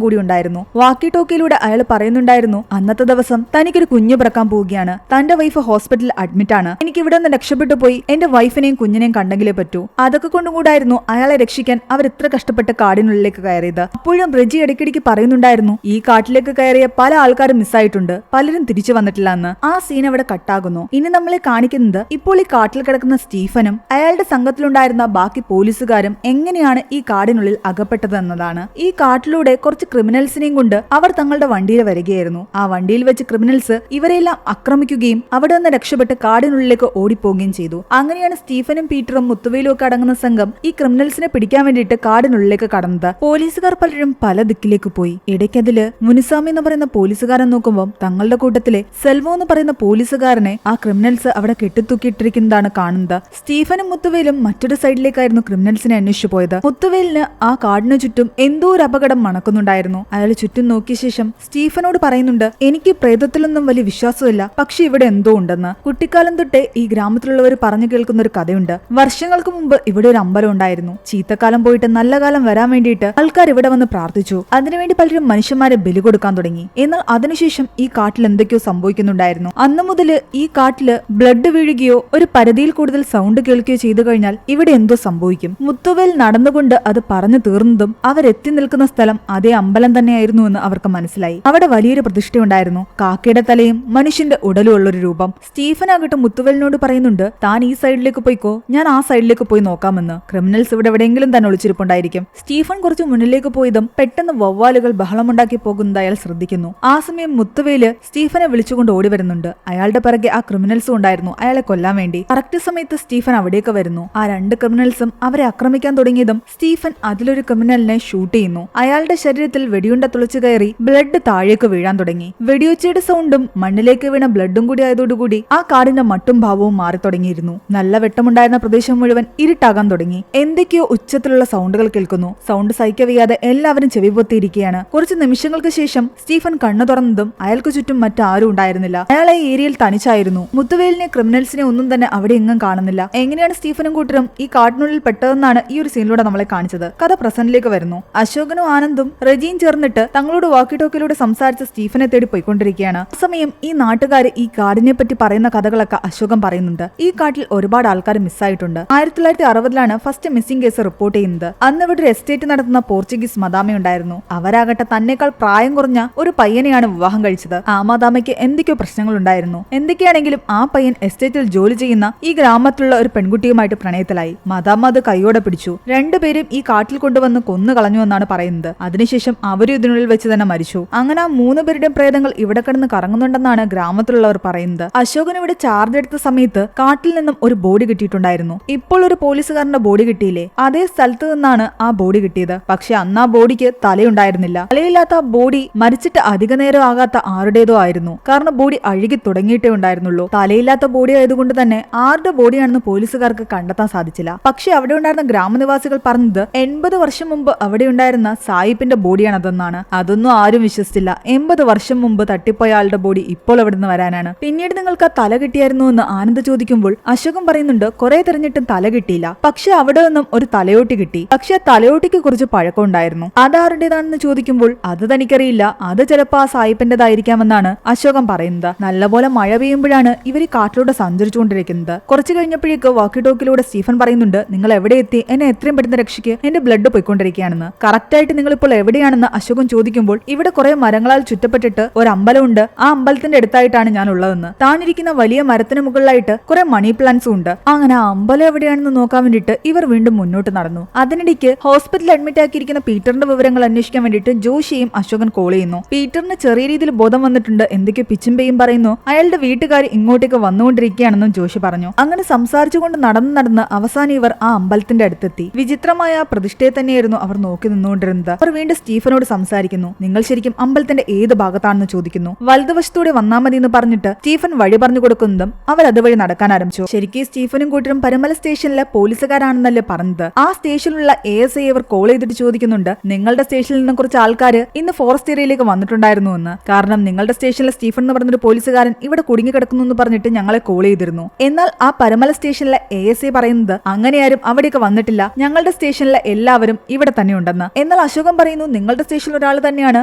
കൂടി ഉണ്ടായിരുന്നു. വാക്കി ടോക്കിയിലൂടെ അയാൾ പറയുന്നുണ്ടായിരുന്നു, അന്നത്തെ ദിവസം തനിക്കൊരു കുഞ്ഞു പിറക്കാൻ പോവുകയാണ്, തന്റെ വൈഫ് ഹോസ്പിറ്റലിൽ അഡ്മിറ്റ് ആണ്, എനിക്ക് ഇവിടെ നിന്ന് രക്ഷപ്പെട്ടു പോയി എന്റെ വൈഫിനെയും കുഞ്ഞിനെയും കണ്ടെങ്കിലേ പറ്റൂ. അതൊക്കെ കൊണ്ടുകൂടായിരുന്നു അയാളെ രക്ഷിക്കാൻ അവർ ഇത്ര കഷ്ടപ്പെട്ട് കാടിനുള്ളിലേക്ക് കയറിയത്. അപ്പോഴും റെജി ഇടയ്ക്കിടയ്ക്ക് പറയുന്നുണ്ടായിരുന്നു, ഈ കാട്ടിലേക്ക് കയറിയ പല ആൾക്കാരും മിസ്സായിട്ടുണ്ട്, പലരും തിരിച്ചു വന്നിട്ടില്ല എന്ന്. ആ സീൻ അവിടെ കട്ടാകുന്നു. ഇനി നമ്മളെ കാണിക്കുന്നത് ഇപ്പോൾ ഈ കാട്ടിൽ കിടക്കുന്ന സ്റ്റീഫനും അയാളുടെ സംഘത്തിലുണ്ടായിരുന്ന ബാക്കി പോലീസുകാരും എങ്ങനെയാണ് ഈ കാടിനുള്ളിൽ അകപ്പെട്ടത് എന്നതാണ്. ഈ കാട്ടിലൂടെ കുറച്ച് ക്രിമിനൽസിനെയും കൊണ്ട് അവർ തങ്ങളുടെ വണ്ടിയിൽ വരികയായിരുന്നു. ആ വണ്ടിയിൽ വെച്ച് ക്രിമിനൽസ് ഇവരെല്ലാം ആക്രമിക്കുകയും അവിടെ നിന്ന് രക്ഷപ്പെട്ട് കാടിനുള്ളിലേക്ക് ഓടിപ്പോവുകയും ചെയ്തു. അങ്ങനെയാണ് സ്റ്റീഫനും പീറ്ററും മുത്തുവേലും ഒക്കെ അടങ്ങുന്ന സംഘം ഈ ക്രിമിനൽസിനെ പിടിക്കാൻ വേണ്ടിയിട്ട് കാടിനുള്ളിലേക്ക് കടന്നത്. പോലീസുകാർ പലരും പല ദിക്കിലേക്ക് പോയി. ഇടയ്ക്കതില് മുനിസ്വാമി എന്ന് പറയുന്ന പോലീസുകാരൻ നോക്കുമ്പോൾ തങ്ങളുടെ കൂട്ടത്തിലെ സെൽവോ എന്ന് പറയുന്ന പോലീസുകാരനെ ആ ക്രിമിനൽസ് അവിടെ കെട്ടിത്തൂക്കിയിട്ടിരിക്കുന്നതാണ് കാണുന്നത്. സ്റ്റീഫനും മുത്തുവേലും മറ്റൊരു സൈഡിലേക്കായിരുന്നു ക്രിമിനൽസിനെ അന്വേഷിച്ചു പോയത്. മുത്തുവേലിന് ആ കാടിനു ചുറ്റും എന്തോ ഒരു അപകടം മണക്കുന്നുണ്ടായിരുന്നു. അയാൾ ചുറ്റും നോക്കിയ ശേഷം സ്റ്റീഫനോട് പറയുന്നുണ്ട്, എനിക്ക് പ്രേതത്തിലൊന്നും വലിയ വിശ്വാസമില്ല, പക്ഷെ ഇവിടെ എന്തോ ഉണ്ടെന്ന്. കുട്ടിക്കാലം തൊട്ടേ ഈ ഗ്രാമത്തിലുള്ളവർ പറഞ്ഞു കേൾക്കുന്ന ഒരു കഥയുണ്ട്. വർഷങ്ങൾക്ക് മുമ്പ് ഇവിടെ ഒരു അമ്പലം ഉണ്ടായിരുന്നു. ചീത്തക്കാലം പോയിട്ട് നല്ല കാലം വരാൻ വേണ്ടിയിട്ട് ആൾക്കാർ ഇവിടെ വന്ന് പ്രാർത്ഥിച്ചു. അതിനുവേണ്ടി പലരും മനുഷ്യന്മാരെ ബലി കൊടുക്കാൻ തുടങ്ങി. എന്നാൽ അതിനുശേഷം ഈ കാട്ടിൽ എന്തൊക്കെയോ സംഭവിക്കുന്നുണ്ടായിരുന്നു. അന്നു മുതൽ ഈ കാട്ടില് ബ്ലഡ് വീഴുകയോ ഒരു പരിധിയിൽ കൂടുതൽ സൗണ്ട് കേൾക്കുകയോ ചെയ്തു കഴിഞ്ഞാൽ ഇവിടെ എന്തോ സംഭവിക്കും. മുത്തുവേൽ നടന്നുകൊണ്ട് അത് പറഞ്ഞു തീർന്നതും അവരെത്തി നിൽക്കുന്ന സ്ഥലം അതേ അമ്പലം തന്നെയായിരുന്നു എന്ന് അവർക്ക് മനസ്സിലായി. അവിടെ വലിയൊരു പ്രതിഷ്ഠയുണ്ടായിരുന്നു. കാക്കയുടെ തലയും മനുഷ്യന്റെ ഉടലും ഉള്ളൊരു രൂപം. സ്റ്റീഫനാകട്ടെ മുത്തുവേലിനോട് പറയുന്നുണ്ട്, താൻ ഈ സൈഡിലേക്ക് പോയിക്കോ, ഞാൻ ആ സൈഡിലേക്ക് പോയി നോക്കാമെന്ന്. ക്രിമിനൽസ് ഇവിടെ എവിടെയെങ്കിലും തന്നെ ഒളിച്ചിരിപ്പുണ്ടായിരിക്കും. സ്റ്റീഫൻ കുറച്ച് മുന്നിലേക്ക് പോയതും പെട്ടെന്ന് വവ്വാലുകൾ ബഹളമുണ്ടാക്കി പോകുന്നത് അയാൾ ശ്രദ്ധിക്കുന്നു. ആ സമയം മുത്തുവേല് സ്റ്റീഫനെ വിളിച്ചുകൊണ്ട് ഓടി വരുന്നുണ്ട്. അയാളുടെ പിറകെ ആ ക്രിമിനൽസും ഉണ്ടായിരുന്നു അയാളെ കൊല്ലാൻ വേണ്ടി. കറക്റ്റ് സമയത്ത് സ്റ്റീഫൻ അവിടേക്ക് വരുന്നു. ആ രണ്ട് ക്രിമിനൽസും അവരെ ആക്രമിക്കാൻ തുടങ്ങിയതും സ്റ്റീഫൻ അതിലൊരു ക്രിമിനലിനെ ഷൂട്ട് ചെയ്യുന്നു. അയാളുടെ ശരീരത്തിൽ വെടിയുണ്ട തുളച്ചു കയറി ബ്ലഡ് താഴേക്ക് വീഴാൻ തുടങ്ങി. വെടിയൊച്ചയുടെ സൗണ്ടും മണ്ണിലേക്ക് വീണ ബ്ലഡും കൂടി ആയതോടുകൂടി ആ കാടിന്റെ മട്ടും ഭാവവും മാറി തുടങ്ങിയിരുന്നു. നല്ല വെട്ടമുണ്ടായിരുന്ന പ്രദേശം മുഴുവൻ ഇരുട്ടാകാൻ തുടങ്ങി. എന്തൊക്കെയോ ഉച്ചത്തിലുള്ള സൗണ്ടുകൾ കേൾക്കുന്നു. സൗണ്ട് സഹിക്കവയ്യാതെ എല്ലാവരും ചെവിപൊത്തിയിരിക്കുകയാണ്. കുറച്ച് നിമിഷങ്ങൾക്ക് ശേഷം സ്റ്റീഫൻ കണ്ണു തുറന്നതും അയാൾക്ക് ചുറ്റും മറ്റാരും ഉണ്ടായിരുന്നില്ല. അയാൾ ഈ ഏരിയയിൽ തനിച്ചായിരുന്നു. മുത്തുവേലിനെ ക്രിമിനൽസിനെ ഒന്നും തന്നെ അവിടെ എങ്ങും കാണുന്നില്ല. എങ്ങനെയാണ് സ്റ്റീഫനും കൂട്ടരും ഈ കാട്ടിനുള്ളിൽ പെട്ടതെന്നാണ് ഈ ഒരു സീനിലൂടെ നമ്മളെ കാണിച്ചത്. കഥ പ്രസന്റിലേക്ക് വരുന്നു. അശോകനും ആനന്ദും റെജിയും ചേർന്നിട്ട് തങ്ങളോട് വാക്കി ടോക്കിലൂടെ സംസാരിച്ച സ്റ്റീഫനെ തേടി പോയിക്കൊണ്ടിരിക്കുകയാണ്. ആ സമയം ഈ നാട്ടുകാർ ഈ കാടിനെ പറ്റി പറയുന്ന കഥകളൊക്കെ അശോകൻ പറയുന്നുണ്ട്. ഈ കാട്ടിൽ ഒരുപാട് ആൾക്കാർ മിസ്സായിട്ടുണ്ട്. 1960 ഫസ്റ്റ് മിസ്സിംഗ് കേസ് റിപ്പോർട്ട് ചെയ്യുന്നത്. അന്ന് ഇവിടെ ഒരു എസ്റ്റേറ്റ് നടത്തുന്ന പോർച്ചുഗീസ് മദാമയുണ്ടായിരുന്നു. അവരാകട്ടെ തന്നേക്കാൾ പ്രായം കുറഞ്ഞ ഒരു പയ്യനെയാണ് വിവാഹം കഴിച്ചത്. ആ മദാമയ്ക്ക് എന്തൊക്കെയോ പ്രശ്നങ്ങൾ ഉണ്ടായിരുന്നു. എന്തൊക്കെയാണെങ്കിലും ആ പയ്യൻ എസ്റ്റേറ്റിൽ ജോലി ചെയ്യുന്ന ഈ ഗ്രാമത്തിലുള്ള ഒരു പെൺകുട്ടിയുമായിട്ട് പ്രണയത്തിലായി. മദാമ അത് കൈയോടെ പിടിച്ചു. രണ്ടുപേരും ഈ കാട്ടിൽ കൊണ്ടുവന്ന് കൊന്നു കളഞ്ഞു എന്നാണ് പറയുന്നത്. അതിനുശേഷം അവരും ഇതിനുള്ളിൽ വെച്ച് തന്നെ മരിച്ചു. അങ്ങനെ ആ 3 പേരുടെയും പ്രേതങ്ങൾ ഇവിടെ കിടന്ന് കറങ്ങുന്നുണ്ടെന്നാണ് ഗ്രാമത്തിലുള്ളവർ പറയുന്നത്. അശോകൻ ഇവിടെ ചാർജ് എടുത്ത സമയത്ത് കാട്ടിൽ നിന്നും ഒരു ബോഡി കിട്ടിയിട്ടുണ്ടായിരുന്നു. ഇപ്പോൾ ഒരു പോലീസുകാരന്റെ ബോഡി കിട്ടിയില്ലേ, അതേ സ്ഥലത്ത് നിന്നാണ് ആ ബോഡി കിട്ടിയത്. പക്ഷെ അന്ന് ആ ബോഡിക്ക് തലയുണ്ടായിരുന്നില്ല. തലയില്ലാത്ത ആ ബോഡി മരിച്ചിട്ട് അധിക നേരം ആകാത്ത ആരുടേതോ ആയിരുന്നു. കാരണം ബോഡി അഴുകി തുടങ്ങിയിട്ടേ ഉണ്ടായിരുന്നുള്ളൂ. തലയില്ലാത്ത ബോഡി ആയതുകൊണ്ട് തന്നെ ആരുടെ ബോഡിയാണെന്ന് പോലീസുകാർക്ക് കണ്ടെത്താൻ സാധിച്ചില്ല. പക്ഷെ അവിടെ ഉണ്ടായിരുന്ന ഗ്രാമനിവാസികൾ പറഞ്ഞത് 80 വർഷം മുമ്പ് അവിടെ ഉണ്ടായിരുന്ന സായിപ്പിന്റെ ബോഡിയാണ് അതെന്നാണ്. അതൊന്നും ആരും വിശ്വസിച്ചില്ല. 80 വർഷം മുമ്പ് തട്ടിപ്പോയ ആളുടെ ബോഡി ഇപ്പോൾ അവിടെ നിന്ന് വരാനാണ്. പിന്നീട് നിങ്ങൾക്ക് ആ തല കിട്ടിയായിരുന്നു എന്ന് ആനന്ദ് ചോദിക്കുമ്പോൾ അശോകൻ പറയുന്നുണ്ട്, കുറെ തിരഞ്ഞിട്ടും തല കിട്ടിയില്ല. പക്ഷെ അവിടെ നിന്നും ഒരു തലയോട്ടി കിട്ടി. പക്ഷെ ആ തലയോട്ടിക്ക് കുറച്ച് പഴക്കം ഉണ്ടായിരുന്നു. അതാരുടേതാണെന്ന് ചോദിക്കുമ്പോൾ അത് തനിക്കറിയില്ല, അത് ചിലപ്പോ ആ സായിപ്പിന്റേതായിരിക്കാമെന്നാണ് അശോകൻ പറയുന്നത്. നല്ലപോലെ മഴ പെയ്യുമ്പോഴാണ് ഇവർ ഈ കാട്ടിലൂടെ സഞ്ചരിച്ചുകൊണ്ടിരിക്കുന്നത്. കുറച്ചു കഴിഞ്ഞപ്പോഴേക്ക് വാക്കി ടോക്കിലൂടെ സ്റ്റീഫൻ പറയുന്നുണ്ട്, നിങ്ങൾ എവിടെ എത്തി, എന്നെ എത്രയും പെട്ടെന്ന് രക്ഷിക്ക്, എന്റെ ബ്ലഡ് പോയിക്കൊണ്ടിരിക്കുകയാണെന്ന്. കറക്റ്റ് ആയിട്ട് നിങ്ങൾ ഇപ്പോൾ എവിടെയാണെന്ന് അശോകൻ ചോദിക്കുമ്പോൾ ഇവിടെ കുറെ മരങ്ങളാൽ ചുറ്റപ്പെട്ടിട്ട് ഒരു അമ്പലമുണ്ട്, ആ അമ്പലത്തിന്റെ അടുത്തായിട്ടാണ് ഞാൻ ഉള്ളതെന്ന്. താനിരിക്കുന്ന വലിയ മരത്തിന് മുകളിലായിട്ട് കുറെ മണി പ്ലാന്റ്സും ഉണ്ട്. അങ്ങനെ ആ അമ്പലം എവിടെയാണെന്ന് നോക്കാൻ വേണ്ടിയിട്ട് ഇവർ വീണ്ടും മുന്നോട്ട് നടന്നു. അതിനിടയ്ക്ക് ഹോസ്പിറ്റലിൽ അഡ്മിറ്റ് ആക്കിയിരിക്കുന്ന പീറ്ററിന്റെ വിവരങ്ങൾ അന്വേഷിക്കാൻ വേണ്ടിയിട്ട് ജോഷിയും അശോകൻ കോൾ ചെയ്യുന്നു. പീറ്ററിന് ചെറിയ രീതിയിൽ ബോധം വന്നിട്ടുണ്ട്, എന്തൊക്കെയോ പിച്ചും പേയും പറയുന്നു. അയാളുടെ വീട്ടുകാർ ഇങ്ങോട്ടേക്ക് വന്നുകൊണ്ടിരിക്കുകയാണെന്നും ജോഷി പറഞ്ഞു. അങ്ങനെ സംസാരിച്ചുകൊണ്ട് നടന്ന് അവസാനം ഇവർ ആ അമ്പലത്തിന്റെ അടുത്തെത്തി. വിചിത്രമായ ആ പ്രതിഷ്ഠയെ തന്നെയായിരുന്നു അവർ നോക്കി നിന്നുകൊണ്ടിരുന്നത്. അവർ വീണ്ടും സ്റ്റീഫനോട് സംസാരിക്കുന്നു. നിങ്ങൾ ശരിക്കും അമ്പലത്തിന്റെ ഏത് ഭാഗത്താണെന്ന് ചോദിക്കുന്നു. വലതുവശത്തൂടെ വന്നാ മതി എന്ന് പറഞ്ഞിട്ട് സ്റ്റീഫൻ വഴി പറഞ്ഞു കൊടുക്കുന്നതും അവർ അതുവഴി നടക്കാൻ ആരംഭിച്ചു. ശരിക്കും സ്റ്റീഫനും കൂട്ടരും പരമല സ്റ്റേഷനിലെ പോലീസുകാരാണെന്നല്ലേ പറഞ്ഞത്. ആ സ്റ്റേഷനിലുള്ള ASI അവർ കോൾ ചെയ്തിട്ട് ചോദിക്കുന്നുണ്ട്, നിങ്ങളുടെ സ്റ്റേഷനിൽ നിന്ന് കുറച്ച് ആൾക്കാർ ഇന്ന് ഫോറസ്റ്റ് ഏരിയയിലേക്ക് വന്നിട്ടുണ്ടായിരുന്നു എന്ന്. കാരണം നിങ്ങളുടെ സ്റ്റേഷനിലെ സ്റ്റീഫൻ എന്ന് പറഞ്ഞൊരു പോലീസുകാരൻ ഇവിടെ കുടുങ്ങി കിടക്കുന്നു എന്ന് പറഞ്ഞിട്ട് ഞങ്ങളെ കോൾ ചെയ്തിരുന്നു. എന്നാൽ ആ പരമല സ്റ്റേഷനിലെ ASI പറയുന്നത് അങ്ങനെ ആരും അവിടേക്ക് വന്നിട്ടില്ല, ഞങ്ങളുടെ സ്റ്റേഷനിലെ എല്ലാവരും ഇവിടെ തന്നെ ഉണ്ടെന്ന്. എന്നാൽ അശോകൻ പറയുന്നു, നിങ്ങളുടെ സ്റ്റേഷനിൽ ഒരാൾ തന്നെയാണ്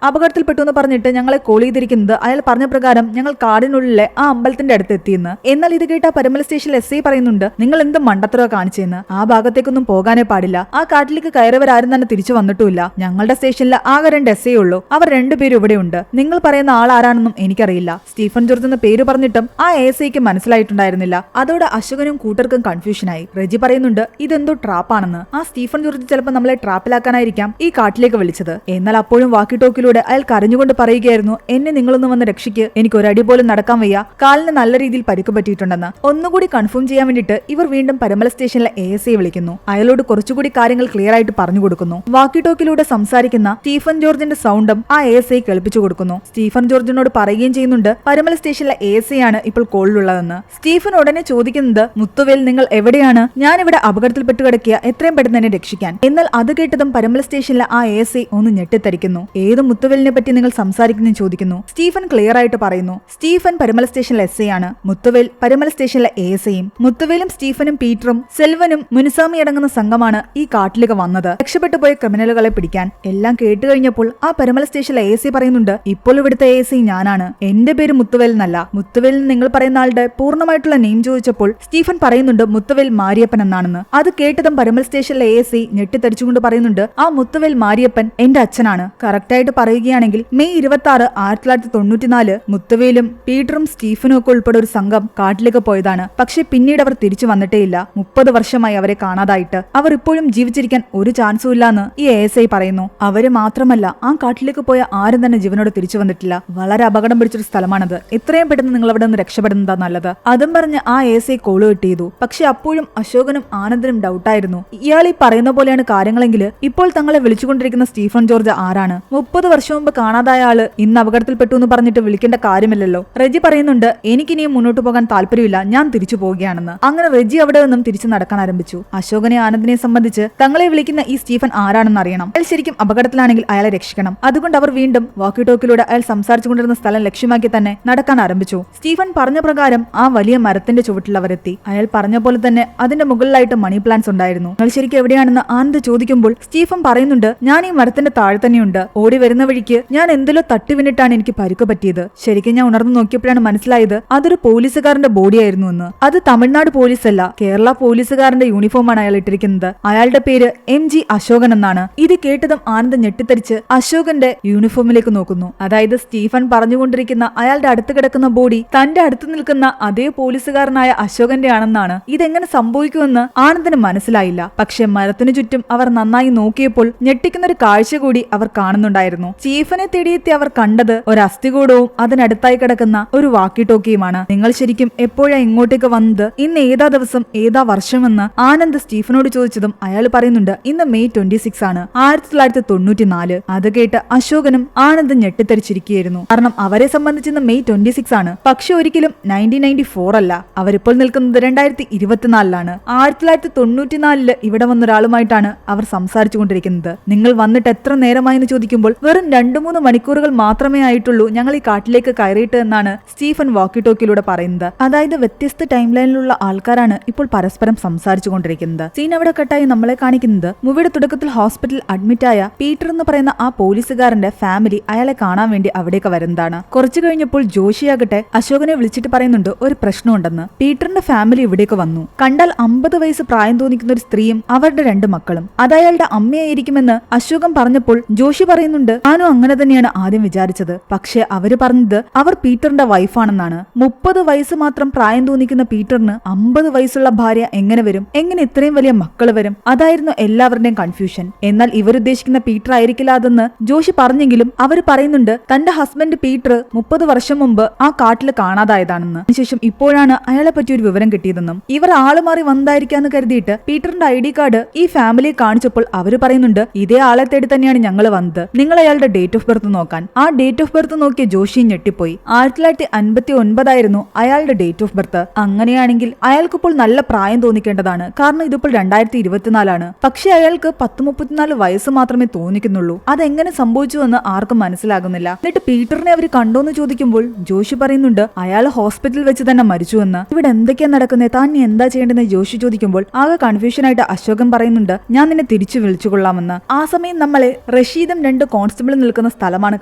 അപകടത്തിൽപ്പെട്ടു എന്ന് പറഞ്ഞിട്ട് ഞങ്ങളെ കോൾ ചെയ്തിരിക്കുന്നത്. അയാൾ പറഞ്ഞ പ്രകാരം ഞങ്ങൾ കാടിനുള്ളിലെ ആ അമ്പലത്തിന്റെ അടുത്ത് എത്തിയെന്ന്. എന്നാൽ ഇത് കേട്ട പരമല സ്റ്റേഷനിൽ SI പറയുന്നുണ്ട്, നിങ്ങൾ എന്ത് മണ്ടത്തരോ കാണിച്ചെന്ന്. ആ ഭാഗത്തേക്കൊന്നും പോകാനേ പാടില്ല. ആ കാട്ടിലേക്ക് കയറിയവരാരും തന്നെ തിരിച്ചു വന്നിട്ടുമില്ല. ഞങ്ങളുടെ സ്റ്റേഷനിൽ ആകെ 2 SI ഉള്ളൂ. അവർ 2 പേരും ഇവിടെയുണ്ട്. നിങ്ങൾ പറയുന്ന ആൾ ആരാണെന്നും എനിക്കറിയില്ല. സ്റ്റീഫൻ ജോർജ് എന്ന പേര് പറഞ്ഞിട്ടും ആ ASIക്ക് മനസ്സിലായിട്ടുണ്ടായിരുന്നില്ല. അതോടെ അശോകനും കൂട്ടർക്കും കൺഫ്യൂഷനായി. റെജി പറയുന്നുണ്ട്, ഇതെന്തോ ട്രാപ്പാണെന്ന്. ആ സ്റ്റീഫൻ ജോർജ് ചിലപ്പോൾ നമ്മളെ ട്രാപ്പിലാക്കാനായിരിക്കാം ഈ കാട്ടിലേക്ക് വിളിച്ചത്. എന്നാൽ അപ്പോഴും വാക്കി ടോക്കിലൂടെ അയാൾ കരഞ്ഞുകൊണ്ട് പറയുകയായിരുന്നു, എന്നെ നിങ്ങളൊന്ന് വന്ന് രക്ഷിക്ക്, എനിക്ക് ഒരടി പോലും നടക്കാൻ വയ്യ, കാലിന് നല്ല രീതിയിൽ പരിക്ക് പറ്റിയിട്ടുണ്ടെന്ന്. ഒന്നുകൂടി കൺഫേം ചെയ്യാൻ വേണ്ടിയിട്ട് ഇവർ വീണ്ടും പരമല സ്റ്റേഷനിലെ ASI വിളിക്കുന്നു. അയാളോട് കുറച്ചുകൂടി കാര്യങ്ങൾ ക്ലിയർ ആയിട്ട് പറഞ്ഞു കൊടുക്കുന്നു. വാക്കി ടോക്കിലൂടെ സംസാരിക്കുന്ന സ്റ്റീഫൻ ജോർജിന്റെ സൗണ്ടും ആ ASI കേൾപ്പിച്ചു കൊടുക്കുന്നു. സ്റ്റീഫൻ ജോർജിനോട് പറയുകയും ചെയ്യുന്നുണ്ട്, പരമല സ്റ്റേഷനിലെ ASI ആണ് ഇപ്പോൾ കോളിലുള്ളതെന്ന്. സ്റ്റീഫൻ ഉടനെ ചോദിക്കുന്നത്, മുത്തുവേൽ നിങ്ങൾ എവിടെയാണ്? ഞാനിവിടെ അപകടത്തിൽപ്പെട്ട് കിടക്കുക, എത്രയും പെട്ടെന്ന് എന്നെ രക്ഷിക്കാൻ. എന്നാൽ അത് കേട്ടതും പരമല സ്റ്റേഷനിലെ ആ ASI ഒന്ന് ഞെട്ടിത്തരിക്കുന്നു. ഏത് മുത്തുവേലിനെ പറ്റി നിങ്ങൾ സംസാരിക്കുന്നു ചോദിക്കുന്നു. സ്റ്റീഫൻ ക്ലിയർ ആയിട്ട് പറയുന്നു, സ്റ്റീഫൻ പരമല സ്റ്റേഷനിലെ SI ആണ്, മുത്തുവേൽ പരമല സ്റ്റേഷനിലെ ASIയും. മുത്തുവേലും സ്റ്റീഫനും പീറ്ററും സെൽവനും മുനുസാമി അടങ്ങുന്ന സംഘമാണ് ഈ കാട്ടിലേക്ക് വന്നത്, രക്ഷപ്പെട്ടു പോയ ക്രിമിനലുകളെ പിടിക്കാൻ. എല്ലാം കേട്ട് കഴിഞ്ഞപ്പോൾ ആ പരമല സ്റ്റേഷനിലെ ASI പറയുന്നുണ്ട്, ഇപ്പോൾ ഇവിടുത്തെ ASI ഞാനാണ്, എന്റെ പേര് മുത്തുവേൽ എന്നല്ല. മുത്തുവേൽ നിങ്ങൾ പറയുന്ന ആളുടെ പൂർണ്ണമായിട്ടുള്ള നെയിം ചോദിച്ചപ്പോൾ സ്റ്റീഫൻ പറയുന്നുണ്ട്, മുത്തുവേൽ മാരിയപ്പൻ എന്നാണെന്ന്. അത് കേട്ടതും പരമല സ്റ്റേഷനിലെ ASI ഞെട്ടിത്തരിച്ചുകൊണ്ട് പറയുന്നുണ്ട്, ആ മുത്തുവേൽ മാരിയപ്പൻ എന്റെ അച്ഛനാണ്. കറക്റ്റായിട്ട് പറയുകയാണെങ്കിൽ മെയ് 26, 1994 മുത്തുവേലും പീറ്ററും സ്റ്റീഫനും ഒക്കെ ഉൾപ്പെടെ ഒരു സംഘം കാട്ടിലേക്ക് പോയതാണ്. പക്ഷെ പിന്നീട് അവർ തിരിച്ചു വന്നിട്ടേയില്ല. 30 വർഷമായി അവരെ കാണാതായിട്ട്. അവർ ഇപ്പോഴും ജീവിച്ചിരിക്കാൻ ഒരു ചാൻസും ഇല്ലാന്ന് ഈ ASI പറയുന്നു. അവര് മാത്രമല്ല, ആ കാട്ടിലേക്ക് പോയ ആരും തന്നെ ജീവനോട് തിരിച്ചു വന്നിട്ടില്ല. വളരെ അപകടം പിടിച്ചൊരു സ്ഥലമാണത്. എത്രയും പെട്ടെന്ന് നിങ്ങൾ അവിടെ നിന്ന് രക്ഷപ്പെടുന്നതാ നല്ലത്. അതും പറഞ്ഞ് ആ ASI കോള് കട്ട് ചെയ്തു. പക്ഷെ അപ്പോഴും അശോകനും ആനന്ദനും ഡൗട്ടായിരുന്നു. ഇയാൾ ഈ പറയുന്ന പോലെയാണ് കാര്യങ്ങളെങ്കിൽ ഇപ്പോൾ തങ്ങളെ വിളിച്ചുകൊണ്ടിരിക്കുന്ന സ്റ്റീഫൻ ജോർജ് ആരാണ്? 30 വർഷം മുമ്പ് കാണാതായ ആള് ഇന്ന് അപകടത്തിൽപ്പെട്ടു എന്ന് പറഞ്ഞിട്ട് വിളിക്കേണ്ട കാര്യമില്ലല്ലോ. റെജി പറയുന്നുണ്ട്, എനിക്കിനിയും മുന്നോട്ട് പോകാൻ താല്പര്യമില്ല, ഞാൻ തിരിച്ചു പോവുകയാണെന്ന്. അങ്ങനെ റെജി അവിടെ നിന്നും തിരിച്ചു നടക്കാൻ ആരംഭിച്ചു. അശോകനെ ആനന്ദിനെ സംബന്ധിച്ച് തങ്ങളെ വിളിക്കുന്ന ഈ സ്റ്റീഫൻ ആരാണെന്ന് അറിയണം. അയാൾ ശരിക്കും അപകടത്തിലാണെങ്കിൽ അയാളെ രക്ഷിക്കണം. അതുകൊണ്ട് അവർ വീണ്ടും വാക്കി ടോക്കിലൂടെ അയാൾ സംസാരിച്ചുകൊണ്ടിരുന്ന സ്ഥലം ലക്ഷ്യമാക്കി തന്നെ നടക്കാൻ ആരംഭിച്ചു. സ്റ്റീഫൻ പറഞ്ഞ പ്രകാരം ആ വലിയ മരത്തിന്റെ ചുവട്ടിൽ അവരെത്തി. അയാൾ പറഞ്ഞ പോലെ തന്നെ അതിന്റെ മുകളിലായിട്ട് മണി പ്ലാന്റ്സ് ഉണ്ടായിരുന്നു. നിങ്ങൾ ശരിക്കും എവിടെയാണെന്ന് ആനന്ദ് ചോദിക്കുമ്പോൾ സ്റ്റീഫൻ പറയുന്നുണ്ട്, ഞാൻ ഈ മരത്തിന്റെ താഴെ തന്നെയുണ്ട്. ഓടി വരുന്ന വഴിക്ക് ഞാൻ എന്തെല്ലോ തട്ടിവിനിട്ടാണ് എനിക്ക് പരിക്ക് പറ്റിയത്. ശരിക്കും ഞാൻ ഉണർന്നു നോക്കിയപ്പോഴാണ് മനസ്സിലായത് അതൊരു പോലീസുകാരന്റെ ബോഡിയായിരുന്നു എന്ന്. അത് തമിഴ്നാട് പോലീസ് അല്ല, കേരള പോലീസുകാരന്റെ യൂണിഫോമാണ് അയാൾ ഇട്ടിരിക്കുന്നത്. അയാളുടെ പേര് MG അശോകൻ എന്നാണ്. ഇത് കേട്ടതും ആനന്ദ് ഞെട്ടിത്തരിച്ച് അശോകന്റെ യൂണിഫോമിലേക്ക് നോക്കുന്നു. അതായത് സ്റ്റീഫൻ പറഞ്ഞുകൊണ്ടിരിക്കുന്ന അയാളുടെ അടുത്ത് കിടക്കുന്ന ബോഡി തന്റെ അടുത്ത് നിൽക്കുന്ന അതേ പോലീസുകാരനായ അശോകന്റെ ആണെന്നാണ്. ഇതെങ്ങനെ സംഭവിക്കുമെന്ന് ആനന്ദിന് മനസ്സിലായില്ല. പക്ഷെ മരത്തിനു ചുറ്റും അവർ നന്നായി നോക്കിയപ്പോൾ ഞെട്ടിക്കുന്ന ഒരു കാഴ്ച കൂടി അവർ കാണുന്നുണ്ടായിരുന്നു. സ്റ്റീഫനെ തേടിയെത്തി അവർ കണ്ടത് ഒരു അസ്ഥികൂടവും അതിനടുത്തായി കിടക്കുന്ന ഒരു വാക്കി ടോക്കിയുമാണ്. നിങ്ങൾ ശരിക്കും എപ്പോഴാ ഇങ്ങോട്ടേക്ക് വന്നത്? ഇന്ന് ഏതാ ദിവസം, ഏതാ വർഷമെന്ന് ആനന്ദ് സ്റ്റീഫനോട് ചോദിച്ചതും അയാൾ പറയുന്നുണ്ട്, ഇന്ന് മെയ് 26 ആണ്, 1994. അത് കേട്ട് അശോകനും ആനന്ദ് ഞെട്ടിത്തരിച്ചിരിക്കുകയായിരുന്നു. കാരണം അവരെ സംബന്ധിച്ച് ഇന്ന് മെയ് 26 ആണ്. പക്ഷെ ഒരിക്കലും 1994 അല്ല. അവരിപ്പോൾ നിൽക്കുന്നത് 2024ലാണ്. 1994 ഇവിടെ വന്ന ഒരാളുമായിട്ടാണ് അവർ സംസാരിച്ചു കൊണ്ടിരിക്കുന്നത്. നിങ്ങൾ വന്നിട്ട് എത്ര നേരമായെന്ന് ചോദിക്കുമ്പോൾ വെറും 2-3 മണിക്കൂറുകൾ മാത്രമേ ആയിട്ടുള്ളൂ ഞങ്ങൾ ഈ കാട്ടിലേക്ക് കയറിയിട്ട് എന്നാണ് സ്റ്റീഫൻ വാക്കി ടോക്കിലൂടെ പറയുന്നത്. അതായത് വ്യത്യസ്ത ടൈം ലൈനിലുള്ള ആൾക്കാരാണ് ഇപ്പോൾ പരസ്പരം സംസാരിച്ചു കൊണ്ടിരിക്കുന്നത്. സീൻ അവിടെ കട്ടായി നമ്മളെ കാണിക്കുന്നത് മൂവിയുടെ തുടക്കത്തിൽ ഹോസ്പിറ്റലിൽ അഡ്മിറ്റായ പീറ്റർ എന്ന് പറയുന്ന ആ പോലീസുകാരന്റെ ഫാമിലി അയാളെ കാണാൻ വേണ്ടി അവിടേക്ക് വരുന്നതാണ്. കുറച്ചു കഴിഞ്ഞപ്പോൾ ജോഷിയാകട്ടെ അശോകനെ വിളിച്ചിട്ട് പറയുന്നുണ്ട്, ഒരു പ്രശ്നമുണ്ടെന്ന്. പീറ്ററിന്റെ ഫാമിലി ഇവിടേക്ക് വന്നു. കണ്ടാൽ 50 വയസ്സ് പ്രായം തോന്നിക്കുന്ന ഒരു സ്ത്രീയും അവരുടെ 2 മക്കളും. അത് അയാളുടെ അമ്മയായിരിക്കുമെന്ന് അശോകൻ പറഞ്ഞപ്പോൾ ജോഷി പറയുന്നുണ്ട്, ഞാനും അങ്ങനെ തന്നെയാണ് ആദ്യം വിചാരിച്ചത്. പക്ഷെ അവര് പറഞ്ഞത് അവർ പീറ്ററിന്റെ വൈഫാണെന്നാണ്. 30 വയസ്സ് മാത്രം പ്രായം തോന്നിക്കുന്ന പീറ്ററിന് 50 വയസ്സുള്ള ഭാര്യ എങ്ങനെ വരും? എങ്ങനെ ഇത്രയും വലിയ മക്കള് വരും? അതായിരുന്നു എല്ലാവരുടെയും കൺഫ്യൂഷൻ. എന്നാൽ ഇവരുദ്ദേശിക്കുന്ന പീറ്റർ ആയിരിക്കില്ല അതെന്ന് ജോഷി പറഞ്ഞെങ്കിലും അവര് പറയുന്നുണ്ട് തന്റെ ഹസ്ബൻഡ് പീറ്റർ 30 വർഷം മുമ്പ് ആ കാട്ടിൽ കാണാതായതാണെന്ന്. അതിനുശേഷം ഇപ്പോഴാണ് അയാളെ പറ്റി ഒരു വിവരം കിട്ടിയതെന്നും ഇവർ ആള് മാറി വന്നതായിരിക്കാന്ന് കരുതിയിട്ട് പീറ്ററിന്റെ ID കാർഡ് ഈ ഫാമിലിയെ കാണിച്ചപ്പോൾ അവര് പറയുന്നുണ്ട്, ഇതേ ആളെ തേടി തന്നെയാണ് ഞങ്ങൾ വന്നത്. നിങ്ങൾ അയാളുടെ ഡേറ്റ് ഓഫ് ബർത്ത് നോക്കാൻ. ആ ഡേറ്റ് ഓഫ് ബർത്ത് നോക്കിയ ജോഷി ഞെട്ടിപ്പോയി. 1959 അയാളുടെ ഡേറ്റ് ഓഫ് ബർത്ത്. അങ്ങനെയാണെങ്കിൽ അയാൾക്കിപ്പോൾ നല്ല പ്രായം തോന്നിക്കേണ്ടതാണ്, കാരണം ഇതിപ്പോൾ 2024 പക്ഷെ അയാൾക്ക് 34 വയസ്സ് മാത്രമേ തോന്നിക്കുന്നുള്ളൂ. അതെങ്ങനെ സംഭവിച്ചുവെന്ന് ആർക്കും മനസ്സിലാകുന്നില്ല. എന്നിട്ട് പീറ്ററിനെ അവർ കണ്ടോന്ന് ചോദിക്കുമ്പോൾ ജോഷി പറയുന്നുണ്ട് അയാൾ ഹോസ്പിറ്റലിൽ വെച്ച് തന്നെ മരിച്ചുവെന്ന്. ഇവിടെ എന്തൊക്കെയാ നടക്കുന്നത്, താൻ നീ എന്താ ചെയ്യേണ്ടതെന്ന് ജോഷി ചോദിക്കുമ്പോൾ ആകെ കൺഫ്യൂഷൻ ആയിട്ട് അശോകൻ പറയുന്നുണ്ട് ഞാൻ നിന്നെ തിരിച്ചു വിളിച്ചുകൊള്ളാമെന്ന്. ആ സമയം നമ്മളെ റഷീദും 2 കോൺസ്റ്റബിളും നിൽക്കുന്ന സ്ഥലമാണ്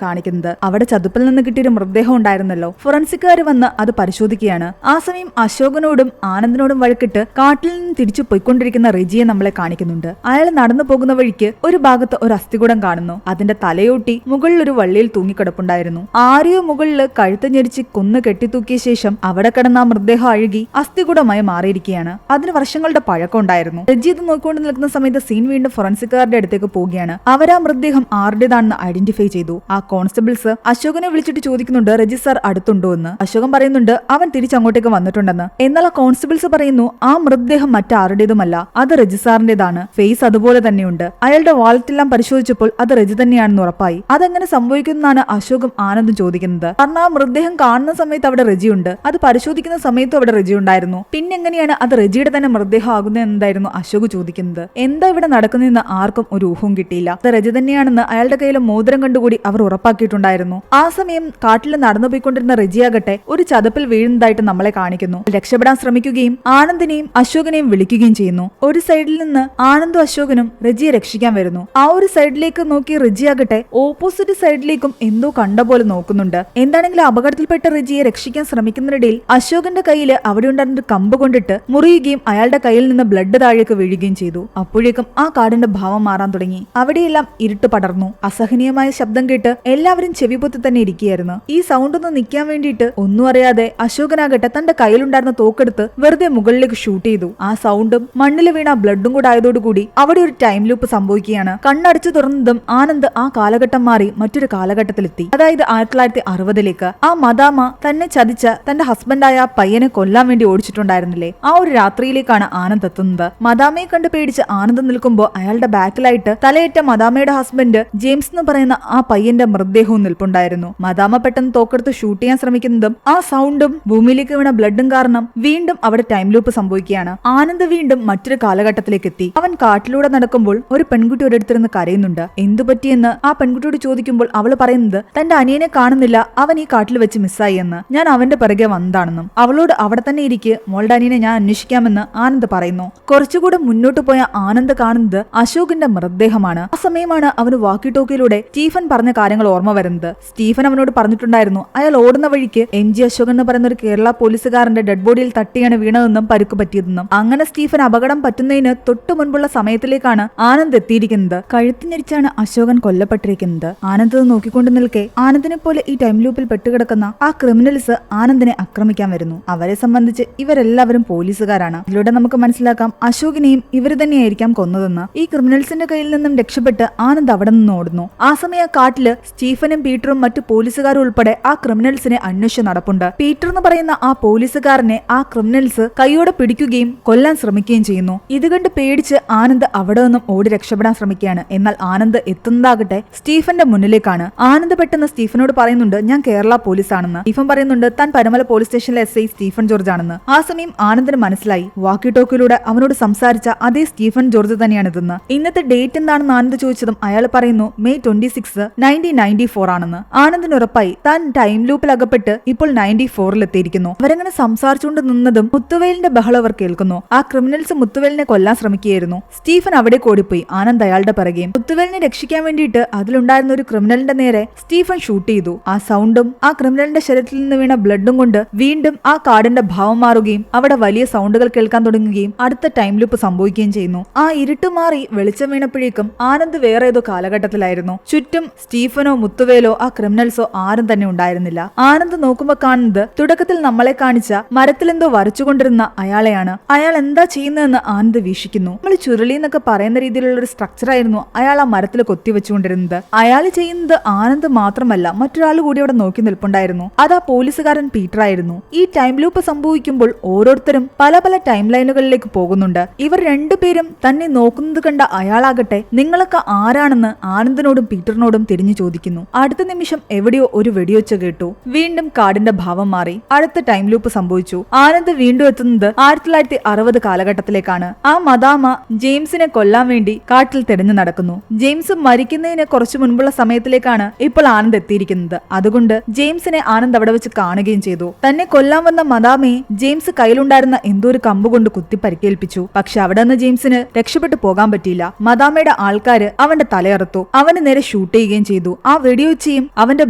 കാണിക്കുന്നത്. അവിടെ ചതുപ്പിൽ നിന്ന് കിട്ടിയൊരു മൃതദേഹം ഉണ്ടായിരുന്നല്ലോ. ഫോറൻസിക്കാർ വന്ന് അത് പരിശോധിക്കുകയാണ്. ആ സമയം അശോകനോടും ആനന്ദിനോടും വഴക്കിട്ട് കാട്ടിൽ നിന്ന് തിരിച്ചു പോയിക്കൊണ്ടിരിക്കുന്ന റെജിയെ നമ്മളെ കാണിക്കുന്നുണ്ട്. അയാൾ നടന്നു പോകുന്ന വഴിക്ക് ഒരു ഭാഗത്ത് ഒരു അസ്ഥികൂടം കാണുന്നു. അതിന്റെ തലയോട്ടി മുകളിൽ ഒരു വള്ളിയിൽ തൂങ്ങിക്കിടപ്പുണ്ടായിരുന്നു. ആരെയോ മുകളിൽ കഴുത്ത് ഞെരിച്ച് കൊന്നു കെട്ടിത്തൂക്കിയ ശേഷം അവിടെ കിടന്ന ആ മൃതദേഹം അഴുകി അസ്ഥികൂടമായി മാറിയിരിക്കുകയാണ്. അതിന് വർഷങ്ങളുടെ പഴക്കം ഉണ്ടായിരുന്നു. റെജി ഇത് നോക്കിക്കൊണ്ട് നിൽക്കുന്ന സമയത്ത് സീൻ വീണ്ടും ഫോറൻസിക്കാരുടെ അടുത്തേക്ക് പോവുകയാണ്. അവർ ആ മൃതദേഹം ആരുടേതാണെന്ന് ഐഡന്റിഫൈ ചെയ്തു. ആ കോൺസ്റ്റബിൾസ് അശോകനെ വിളിച്ചിട്ട് ചോദിക്കുന്നുണ്ട് റെജി സാർ അടുത്തുണ്ടോ എന്ന്. അശോകൻ പറയുന്നുണ്ട് അവൻ തിരിച്ചങ്ങോട്ടേക്ക് വന്നിട്ടുണ്ടെന്ന്. എന്നാൽ ആ കോൺസ്റ്റബിൾസ് പറയുന്നു ആ മൃതദേഹം മറ്റാരുടേതുമല്ല, അത് റെജി സാറിന്റേതാണ്. ഫേസ് അതുപോലെ തന്നെയുണ്ട്. അയാളുടെ വാലറ്റെല്ലാം പരിശോധിച്ചപ്പോൾ അത് റെജി തന്നെയാണെന്ന് ഉറപ്പായി. അതെങ്ങനെ സംഭവിക്കുന്നതാണ് അശോകും ആനന്ദും ചോദിക്കുന്നത്. കാരണം ആ മൃതദേഹം കാണുന്ന സമയത്ത് അവിടെ റെജി ഉണ്ട്, അത് പരിശോധിക്കുന്ന സമയത്തും അവിടെ റെജി ഉണ്ടായിരുന്നു. പിന്നെ എങ്ങനെയാണ് അത് റെജിയുടെ തന്നെ മൃതദേഹം ആകുന്നത് എന്നതായിരുന്നു അശോക് ചോദിക്കുന്നത്. എന്താ ഇവിടെ നടക്കുന്നതെന്ന് ആർക്കും ഒരു ഊഹവും കിട്ടിയില്ല. അത് റെജി തന്നെയാണെന്ന് അയാളുടെ കയ്യിലെ മോതിരം കണ്ടുകൂടി അവർ ഉറപ്പാക്കിയിട്ടുണ്ടായിരുന്നു. ആ സമയം കാട്ടിൽ നടന്നുപോയിക്കൊണ്ടിരുന്ന റെജിയാകട്ടെ ഒരു ചതുപ്പിൽ വീഴുന്നതായിട്ട് നമ്മളെ കാണിക്കുന്നു. രക്ഷപ്പെടാൻ ശ്രമിക്കുകയും ആനന്ദിനെയും അശോകനെയും വിളിക്കുകയും ചെയ്യുന്നു. ഒരു സൈഡിൽ നിന്ന് ആനന്ദും അശോകനും റെജിയെ രക്ഷിക്കാൻ വരുന്നു. ആ ഒരു സൈഡിലേക്ക് നോക്കി റെജിയാകട്ടെ ഓപ്പോസിറ്റ് സൈഡിലേക്കും എന്തോ കണ്ട പോലെ നോക്കുന്നുണ്ട്. എന്താണെങ്കിലും അപകടത്തിൽപ്പെട്ട റെജിയെ രക്ഷിക്കാൻ ശ്രമിക്കുന്നതിനിടയിൽ അശോകന്റെ കയ്യിൽ അവിടെ ഉണ്ടായിരുന്ന കമ്പ് കൊണ്ടിട്ട് മുറിയുകയും അയാളുടെ കയ്യിൽ നിന്ന് ബ്ലഡ് താഴേക്ക് വീഴുകയും ചെയ്തു. അപ്പോഴേക്കും ആ കാടിന്റെ ഭാവം മാറാൻ തുടങ്ങി. അവിടെയെല്ലാം ഇരുട്ട് പടർന്നു. അസഹനീയമായ ശബ്ദം കേട്ട് എല്ലാവരും ചെവിപൊത്തി തന്നെ ഇരിക്കുകയായിരുന്നു. ഈ സൗണ്ട് ഒന്ന് നിൽക്കാൻ വേണ്ടിയിട്ട് ഒന്നും അറിയാതെ അശോകനാകട്ടെ തന്റെ കയ്യിലുണ്ടായിരുന്ന തോക്കെടുത്ത് വെറുതെ മുകളിലേക്ക് ഷൂട്ട് ചെയ്തു. ആ സൗണ്ടും മണ്ണിൽ വീണ ബ്ലഡും കൂടെ ആയതോടുകൂടി അവിടെ ഒരു ടൈം ലൂപ്പ് സംഭവിക്കുകയാണ്. കണ്ണടച്ചു തുറന്നതും ആനന്ദ് ആ കാലഘട്ടം മാറി മറ്റൊരു കാലഘട്ടത്തിലെത്തി. അതായത് 1960 ആ മദാമ തന്നെ ചതിച്ച തന്റെ ഹസ്ബൻഡായ ആ പയ്യനെ കൊല്ലാൻ വേണ്ടി ഓടിച്ചിട്ടുണ്ടായിരുന്നില്ലേ, ആ ഒരു രാത്രിയിലേക്കാണ് ആനന്ദ് എത്തുന്നത്. മദാമയെ കണ്ട് പേടിച്ച് ആനന്ദ് നിൽക്കുമ്പോൾ അയാളുടെ ബാക്കിലായിട്ട് തലയേറ്റ മദാമയുടെ ഹസ്ബൻഡ് ജെയിംസ് എന്ന് പറയുന്ന ആ പയ്യന്റെ മൃതദേഹവും നിൽപ്പുണ്ടായിരുന്നു. മദാമ പെട്ടെന്ന് തോക്കെടുത്ത് ഷൂട്ട് ചെയ്യാൻ ശ്രമിക്കുന്നതും ആ സൗണ്ടും ഭൂമിയിലേക്ക് വീണ ബ്ലഡും കാരണം വീണ്ടും അവിടെ ടൈം ലൂപ്പ് സംഭവിക്കുകയാണ്. ആനന്ദ് വീണ്ടും മറ്റൊരു കാലഘട്ടത്തിലേക്ക് എത്തി. അവൻ കാട്ടിലൂടെ നടക്കുമ്പോൾ ഒരു പെൺകുട്ടി ഒരിടത്തിരുന്ന് കരയുന്നുണ്ട്. എന്തു പറ്റിയെന്ന് ആ പെൺകുട്ടിയോട് ചോദിക്കുമ്പോൾ അവള് പറയുന്നത് തന്റെ അനിയനെ കാണുന്നില്ല, അവൻ ഈ കാട്ടിൽ വെച്ച് മിസ്സായി എന്ന്. ഞാൻ അവന്റെ പിറകെ വന്നതാണെന്നും അവളോട് അവിടെ തന്നെ ഇരിക്കെ മോളുടെ അനിയനെ ഞാൻ അന്വേഷിക്കാമെന്ന് ആനന്ദ് പറയുന്നു. കുറച്ചുകൂടെ മുന്നോട്ട് പോയ ആനന്ദ് കാണുന്നത് അശോകിന്റെ മൃതദേഹമാണ്. ആ സമയമാണ് അവന് വാക്കി ടോക്കിയിലൂടെ സ്റ്റീഫൻ പറഞ്ഞ കാര്യങ്ങൾ ഓർമ്മ വരുന്നത്. സ്റ്റീഫൻ അവനോട് പറഞ്ഞിട്ടുണ്ടായിരുന്നു അയാൾ ഓടുന്ന വഴിക്ക് MG അശോകൻ എന്ന് പറയുന്ന ഒരു കേരള പോലീസുകാരന്റെ ഡെഡ് ബോഡിയിൽ തട്ടിയാണ് വീണതെന്നും പരുക്ക് പറ്റിയതെന്നും. അങ്ങനെ സ്റ്റീഫൻ അപകടം പറ്റുന്നതിന് തൊട്ടു മുൻപുള്ള സമയത്തിലേക്കാണ് ആനന്ദ് എത്തിയിരിക്കുന്നത്. കഴുത്തിഞ്ഞരിച്ചാണ് അശോകൻ കൊല്ലപ്പെട്ടിരിക്കുന്നത്. ആനന്ദ് നോക്കിക്കൊണ്ട് നിൽക്കെ ആനന്ദിനെ പോലെ ഈ ടൈം ലൂപ്പിൽ പെട്ടുകിടക്കുന്ന ആ ക്രിമിനൽസ് ആനന്ദിനെ ആക്രമിക്കാൻ വരുന്നു. അവരെ സംബന്ധിച്ച് ഇവരെല്ലാവരും പോലീസുകാരാണ്. ഇതിലൂടെ നമുക്ക് മനസ്സിലാക്കാം അശോകിനെയും ഇവർ തന്നെയായിരിക്കാം കൊന്നതെന്ന്. ഈ ക്രിമിനൽസിന്റെ കയ്യിൽ നിന്നും രക്ഷപ്പെട്ട് ആനന്ദ് അവിടെ നിന്ന് ഓടുന്നു. ആ സമയം കാട്ടില് സ്റ്റീഫനും പീറ്ററും മറ്റു പോലീസുകാരും ഉൾപ്പെടെ ആ ക്രിമിനൽസിനെ അന്വേഷിച്ച് നടപ്പുണ്ട്. പീറ്റർ എന്ന് പറയുന്ന ആ പോലീസുകാരനെ ആ ക്രിമിനൽസ് കൈയോടെ പിടിക്കുകയും കൊല്ലാൻ ശ്രമിക്കുകയും ചെയ്യുന്നു. ഇത് കണ്ട് പേടിച്ച് ആനന്ദ് അവിടെ നിന്നും ഓടി രക്ഷപ്പെടാൻ ശ്രമിക്കുകയാണ്. എന്നാൽ ആനന്ദ് എത്തുന്നതാകട്ടെ സ്റ്റീഫന്റെ മുന്നിലേക്കാണ്. ആനന്ദ് പെട്ടെന്ന് സ്റ്റീഫനോട് പറയുന്നുണ്ട് ഞാൻ കേരള പോലീസാണെന്ന്. സ്റ്റീഫൻ പറയുന്നുണ്ട് താൻ പരമല പോലീസ് സ്റ്റേഷനിലെ SI സ്റ്റീഫൻ ജോർജ് ആണെന്ന്. ആ സമയം ആനന്ദിന് മനസ്സിലായി വാക്കി ടോക്കിലൂടെ അവനോട് സംസാരിച്ച അതേ സ്റ്റീഫൻ ജോർജ് തന്നെയാണിതെന്ന്. ഇന്നത്തെ ഡേറ്റ് എന്താണെന്ന് ആനന്ദ് ചോദിച്ചതും അയാൾ പറയുന്നു May 26, 1994 ആണെന്ന്. ആനന്ദിന് ഉറപ്പായി താൻ ടൈം ലൂപ്പിൽ അകപ്പെട്ട് ഇപ്പോൾ 94 എത്തിയിരിക്കുന്നു. അവരങ്ങനെ സംസാരിച്ചുകൊണ്ട് നിന്നതും മുത്തുവേലിന്റെ ബഹളം അവർ കേൾക്കുന്നു. ആ ക്രിമിനൽസ് മുത്തുവേലിനെ കൊല്ലാൻ ശ്രമിക്കുകയായിരുന്നു. സ്റ്റീഫൻ അവിടെ ഓടിപ്പോയി. ആനന്ദ് അയാളുടെ പിറകെയും. മുത്തുവേലിനെ രക്ഷിക്കാൻ വേണ്ടിയിട്ട് അതിലുണ്ടായിരുന്ന ഒരു ക്രിമിനലിന്റെ നേരെ സ്റ്റീഫൻ ഷൂട്ട് ചെയ്തു. ആ സൗണ്ടും ആ ക്രിമിനലിന്റെ ശരീരത്തിൽ നിന്ന് വീണ ബ്ലഡും കൊണ്ട് വീണ്ടും ആ കാടിന്റെ ഭാവം മാറുകയും അവിടെ വലിയ സൗണ്ടുകൾ കേൾക്കാൻ തുടങ്ങുകയും അടുത്ത ടൈം ലൂപ്പ് സംഭവിക്കുകയും ചെയ്യുന്നു. ആ ഇരുട്ട് മാറി വെളിച്ചം വീണപ്പോഴേക്കും ആനന്ദ് വേറെ ഏതോ കാലഘട്ടത്തിലായിരുന്നു. ചുറ്റും സ്റ്റീഫനോ മുത്തുവേലോ ആ ക്രിമിനൽസോ ആരും തന്നെ ഉണ്ടായിരുന്നില്ല. ആനന്ദ് നോക്കുമ്പോ കാണുന്നത് തുടക്കത്തിൽ നമ്മളെ കാണിച്ച മരത്തിലെന്തോ വരച്ചുകൊണ്ടിരുന്ന അയാളെയാണ്. അയാൾ എന്താ ചെയ്യുന്നതെന്ന് ആനന്ദ് വീക്ഷിക്കുന്നു. നമ്മൾ ചുരുളി എന്നൊക്കെ പറയുന്ന രീതിയിലുള്ള ഒരു സ്ട്രക്ചർ ആയിരുന്നു അയാൾ ആ മരത്തിൽ കൊത്തിവെച്ചുകൊണ്ടിരുന്നത്. അയാൾ ചെയ്യുന്നത് ആനന്ദ് മാത്രമല്ല മറ്റൊരാൾ കൂടി അവിടെ നോക്കി നിൽപ്പുണ്ടായിരുന്നു. അത് ആ പോലീസുകാരൻ പീറ്റർ ആയിരുന്നു. ഈ ടൈം ലൂപ്പ് സംഭവിക്കുമ്പോൾ ഓരോരുത്തരും പല പല ടൈം ലൈനുകളിലേക്ക് പോകുന്നുണ്ട്. ഇവർ രണ്ടുപേരും തന്നെ നോക്കുന്നത് കണ്ട അയാളാകട്ടെ നിങ്ങളൊക്കെ ആരാണെന്ന് ആനന്ദിനോടും പീറ്ററിനോടും തിരിഞ്ഞു ചോദിക്കുന്നു. അടുത്ത നിമിഷം എവിടെയോ ഒരു വെടിയൊച്ച കേട്ടു. വീണ്ടും കാടിന്റെ ഭാവം മാറി. അടുത്ത ടൈം ലൂപ്പ് സംഭവിച്ചു. ആനന്ദ് വീണ്ടും എത്തുന്നത് 1960 കാലഘട്ടത്തിലേക്കാണ്. ആ മദാമ ജെയിംസിനെ കൊല്ലാൻ വേണ്ടി കാട്ടിൽ തിരഞ്ഞു നടക്കുന്നു. ജെയിംസ് മരിക്കുന്നതിന് കുറച്ചു മുൻപുള്ള സമയത്തിലേക്കാണ് ഇപ്പോൾ ആനന്ദ് എത്തിയിരിക്കുന്നത്. അതുകൊണ്ട് ജെയിംസിനെ ആനന്ദ് അവിടെ വെച്ച് കാണുകയും ചെയ്തു. തന്നെ കൊല്ലാൻ വന്ന മദാമയെ ജെയിംസ് കയ്യിലുണ്ടായിരുന്ന എന്തോ ഒരു കമ്പ് കൊണ്ട് കുത്തി പരിക്കേൽപ്പിച്ചു. പക്ഷെ അവിടെ നിന്ന് ജെയിംസിന് രക്ഷപ്പെട്ടു പോകാൻ പറ്റിയില്ല. മദാമയുടെ ആൾക്കാര് അവന്റെ തലയറുത്തു. അവന് നേരെ ഷൂട്ട് ചെയ്യുകയും ചെയ്തു. ആ വെടിവെച്ചയും അവന്റെ